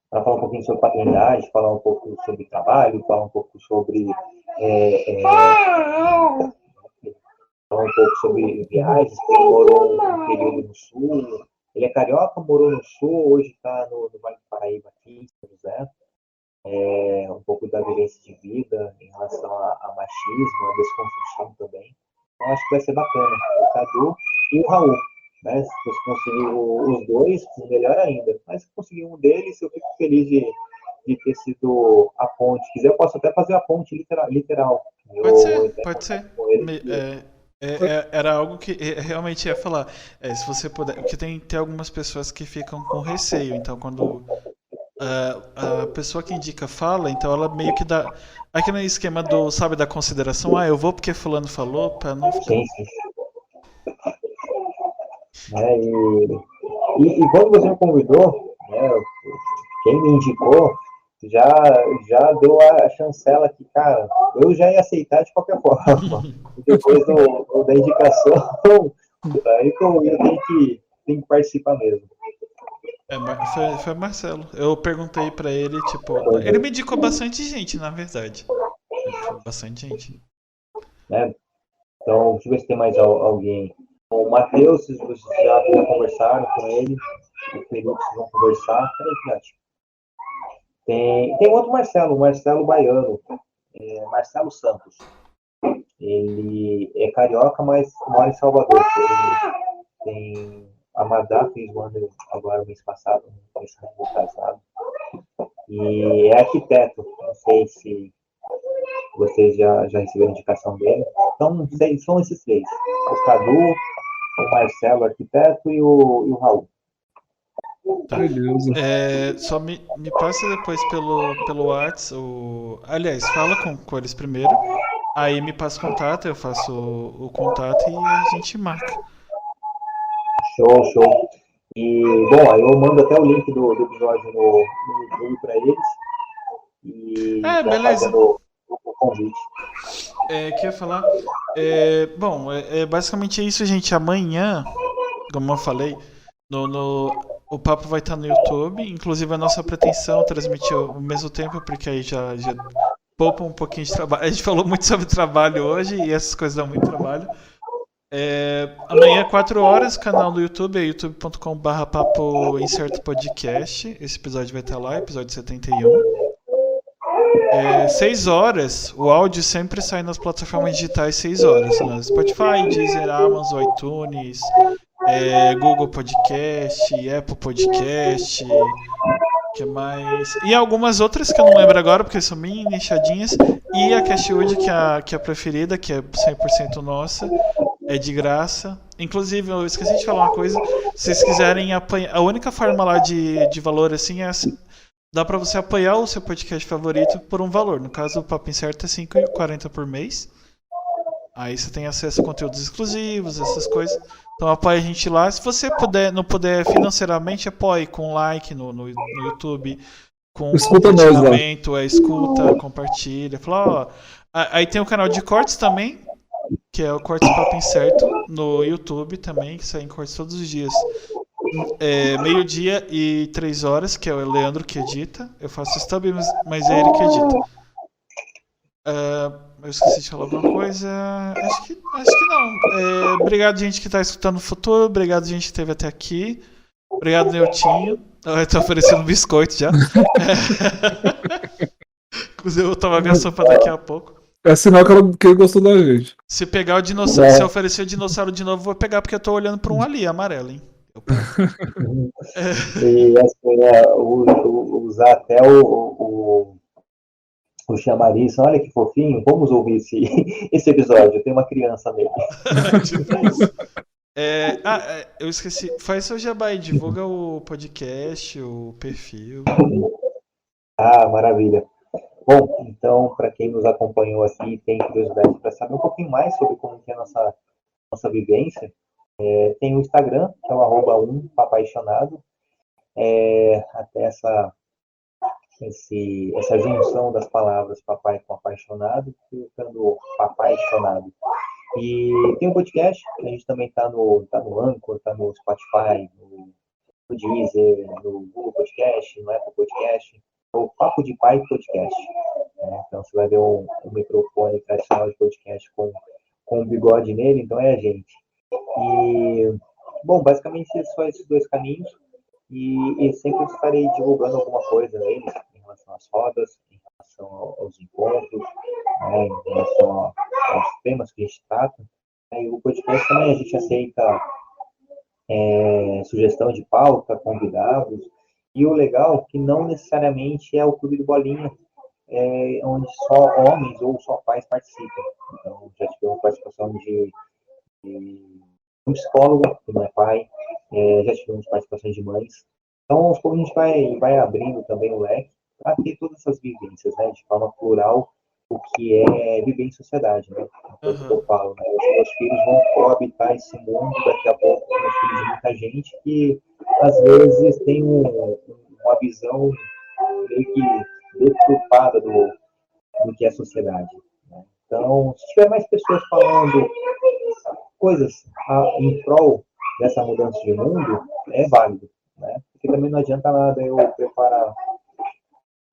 para falar um pouquinho sobre paternidade, falar um pouco sobre trabalho, falar um pouco sobre falar um pouco sobre viagens, porque ele morou um período no sul. Ele é carioca, morou no sul, hoje está no Vale do Paraíba, aqui em São José. Um pouco da vivência de vida em relação a machismo, a desconstrução também. Então acho que vai ser bacana. O Cadu e o Raul. Né? Se você conseguir os dois, melhor ainda. Mas se conseguir um deles, eu fico feliz de ter sido a ponte. Se quiser, eu posso até fazer a ponte literal. Pode ser, pode ser. Ele, Era algo que realmente ia falar. Se você puder. Porque tem algumas pessoas que ficam com receio. Então, quando a pessoa que indica fala, então ela meio que dá. Aquele esquema sabe, da consideração. Eu vou porque fulano falou, pra não ficar. sim, sim. Né? E quando você me convidou, né, quem me indicou, já deu a chancela que, cara, eu já ia aceitar de qualquer forma. Depois da indicação, aí que eu tenho que participar mesmo. Foi Marcelo. Eu perguntei pra ele, tipo. Ele me indicou bastante gente, na verdade. Bastante gente. Né? Então, deixa eu ver se tem mais alguém. O Matheus, se vocês já conversaram com ele. O Felipe, vocês vão conversar. Peraí, Nath. Tem outro Marcelo, o Marcelo Baiano. Marcelo Santos. Ele é carioca, mas mora em Salvador. Tem a Madá fez um ano agora, mês passado, mês retrasado. E é arquiteto. Não sei se vocês já receberam indicação dele. Então, são esses três. O Cadu, o Marcelo, arquiteto, e o Raul. Tá. Beleza. Só me passa depois pelo WhatsApp. Aliás, fala com eles primeiro. Aí me passa o contato, eu faço o contato e a gente marca. Show. E, bom, aí eu mando até o link do episódio no YouTube para eles. E beleza. fazendo o convite. Que eu ia falar? Bom, basicamente é isso, gente. Amanhã, como eu falei, o papo vai estar no YouTube. Inclusive, a nossa pretensão é transmitir ao mesmo tempo, porque aí já poupa um pouquinho de trabalho. A gente falou muito sobre trabalho hoje e essas coisas dão muito trabalho. Amanhã, 4 horas, canal do YouTube é youtube.com/papo incerto podcast. Esse episódio vai estar lá, episódio 71. 6 horas, o áudio sempre sai nas plataformas digitais 6 horas, né? Spotify, Deezer, Amazon, iTunes, Google Podcast, Apple Podcast, que mais? E algumas outras que eu não lembro agora, porque são bem nichadinhas. E a Cashwood, que é a preferida, que é 100% nossa, é de graça. Inclusive, eu esqueci de falar uma coisa, se vocês quiserem apanhar, a única forma lá de valor assim é assim. Dá pra você apoiar o seu podcast favorito por um valor. No caso, o Papo Incerto é R$5,40 por mês. Aí você tem acesso a conteúdos exclusivos, essas coisas. Então apoie a gente lá. Se você não puder financeiramente, apoie com like no YouTube, com compartilhamento, escuta, compartilha. Fala, aí tem o canal de cortes também, que é o Cortes Papo Incerto, no YouTube também, que sai em cortes todos os dias. 12:00 e 3 horas, que é o Leandro que edita. Eu faço stub, mas é ele que edita. Eu esqueci de falar alguma coisa. Acho que não. Obrigado, gente que está escutando no futuro. Obrigado, gente que esteve até aqui. Obrigado, Neutinho. Eu tô oferecendo biscoito já. Inclusive, eu vou tomar minha sopa daqui a pouco. É sinal que ele gostou da gente. Se pegar o dinossauro, se eu oferecer o dinossauro de novo, eu vou pegar, porque eu tô olhando para um ali, amarelo, hein? E assim, usar até o chamariz, olha que fofinho, vamos ouvir esse episódio, tem uma criança nele. Tipo isso. Eu esqueci, faz seu jabá aí, divulga o podcast, o perfil. Maravilha. Bom, então, para quem nos acompanhou aqui e tem curiosidade para saber um pouquinho mais sobre como é a nossa vivência, tem o Instagram, que é o @papaixonado. Até essa junção das palavras papai com apaixonado, ficando papaixonado. E tem um podcast, a gente também está no Anchor, está no Spotify, no Deezer, no Google Podcast, no Apple Podcast, o Papo de Pai Podcast. Então você vai ver um microfone tradicional de podcast com um bigode nele, então é a gente. E, bom, basicamente só esses dois caminhos. E sempre estarei divulgando alguma coisa neles, em relação às rodas, em relação aos encontros, em relação aos temas que a gente trata. E o podcast também a gente aceita sugestão de pauta, convidados. E o legal é que não necessariamente é o Clube do Bolinha, onde só homens ou só pais participam. Então, já tivemos participação de um psicólogo, que não é pai, já tivemos participações de mães. Então, aos poucos a gente vai abrindo também o leque para ter todas essas vivências, né, de forma plural, o que é viver em sociedade, né? Coisa que eu falo, né? Os meus filhos vão coabitar esse mundo daqui a pouco com os filhos de muita gente que, às vezes, tem uma visão meio que deturpada do que é a sociedade. Né? Então, se tiver mais pessoas falando coisas em prol dessa mudança de mundo, é válido, né? Porque também não adianta nada eu preparar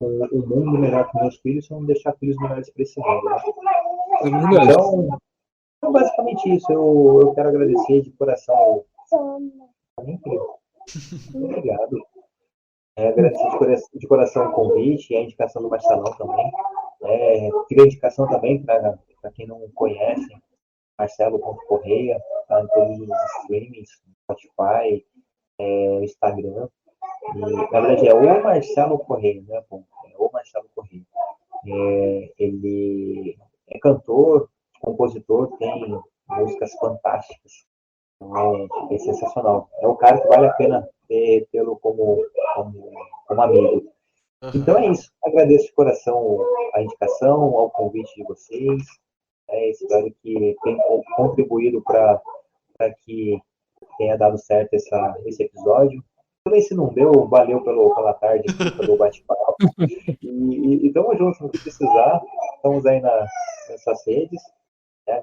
um mundo melhor para meus filhos se eu não deixar filhos melhores para esse mundo, né? É verdade. Então, Então, basicamente isso. Eu quero agradecer de coração. Muito obrigado. Agradecer de coração o convite e a indicação do Marcelão também. Fica a indicação também para quem não conhece, Marcelo.Correia, tá em todos os streamings, Spotify, Instagram. E, na verdade, é o Marcelo Correia, né? É o Marcelo Correia. Ele é cantor, compositor, tem músicas fantásticas. É sensacional. É um cara que vale a pena tê-lo como amigo. Então é isso. Agradeço de coração a indicação, ao convite de vocês. Espero que tenha contribuído para que tenha dado certo esse episódio. Também se não deu, valeu pela tarde aqui, pelo bate-papo. E tamo junto, no que precisar. Estamos aí nessas redes,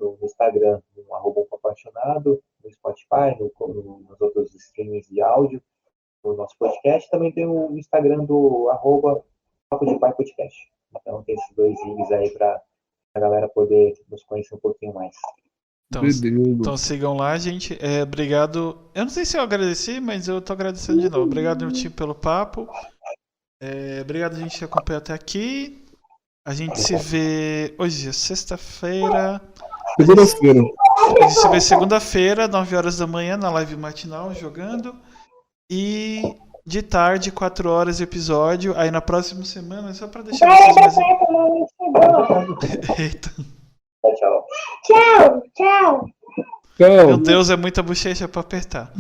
no Instagram, no @apaixonado, no Spotify, nos outros streamings de áudio, no nosso podcast. Também tem o Instagram do @Papo de Pai Podcast. Então tem esses 2 links aí para a galera poder nos conhecer um pouquinho mais. Então sigam lá, gente. Obrigado. Eu não sei se eu agradeci, mas eu tô agradecendo de novo. Obrigado, meu time, pelo papo. Obrigado, a gente, que acompanhou até aqui. A gente se vê hoje, sexta-feira. Segunda-feira. A gente se vê segunda-feira, 9 horas da manhã, na live matinal, jogando. E de tarde, 4 horas, episódio. Aí na próxima semana, só pra deixar vocês mais... Eita. Tchau. Meu Deus, é muita bochecha pra apertar.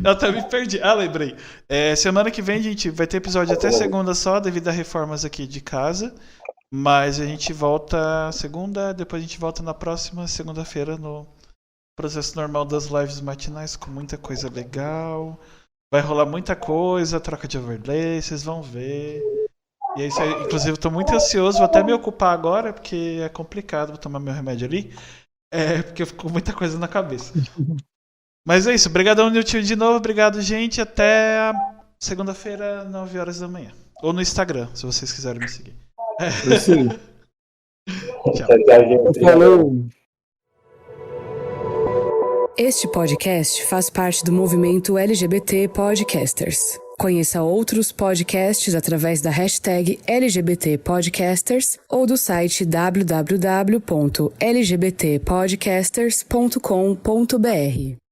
Eu até me perdi. Lembrei. Semana que vem a gente vai ter episódio até segunda só, devido a reformas aqui de casa. Mas a gente volta segunda, depois a gente volta na próxima segunda-feira no processo normal das lives matinais, com muita coisa legal. Vai rolar muita coisa, troca de overlay, vocês vão ver. E é isso aí. Inclusive, eu tô muito ansioso, vou até me ocupar agora, porque é complicado, vou tomar meu remédio ali. Porque eu fico com muita coisa na cabeça. Mas é isso, obrigadão, Nilton, de novo, obrigado, gente, até segunda-feira, 9 horas da manhã. Ou no Instagram, se vocês quiserem me seguir. Sim. Tchau, gente. Falou. Este podcast faz parte do movimento LGBT Podcasters. Conheça outros podcasts através da hashtag LGBT Podcasters ou do site www.lgbtpodcasters.com.br.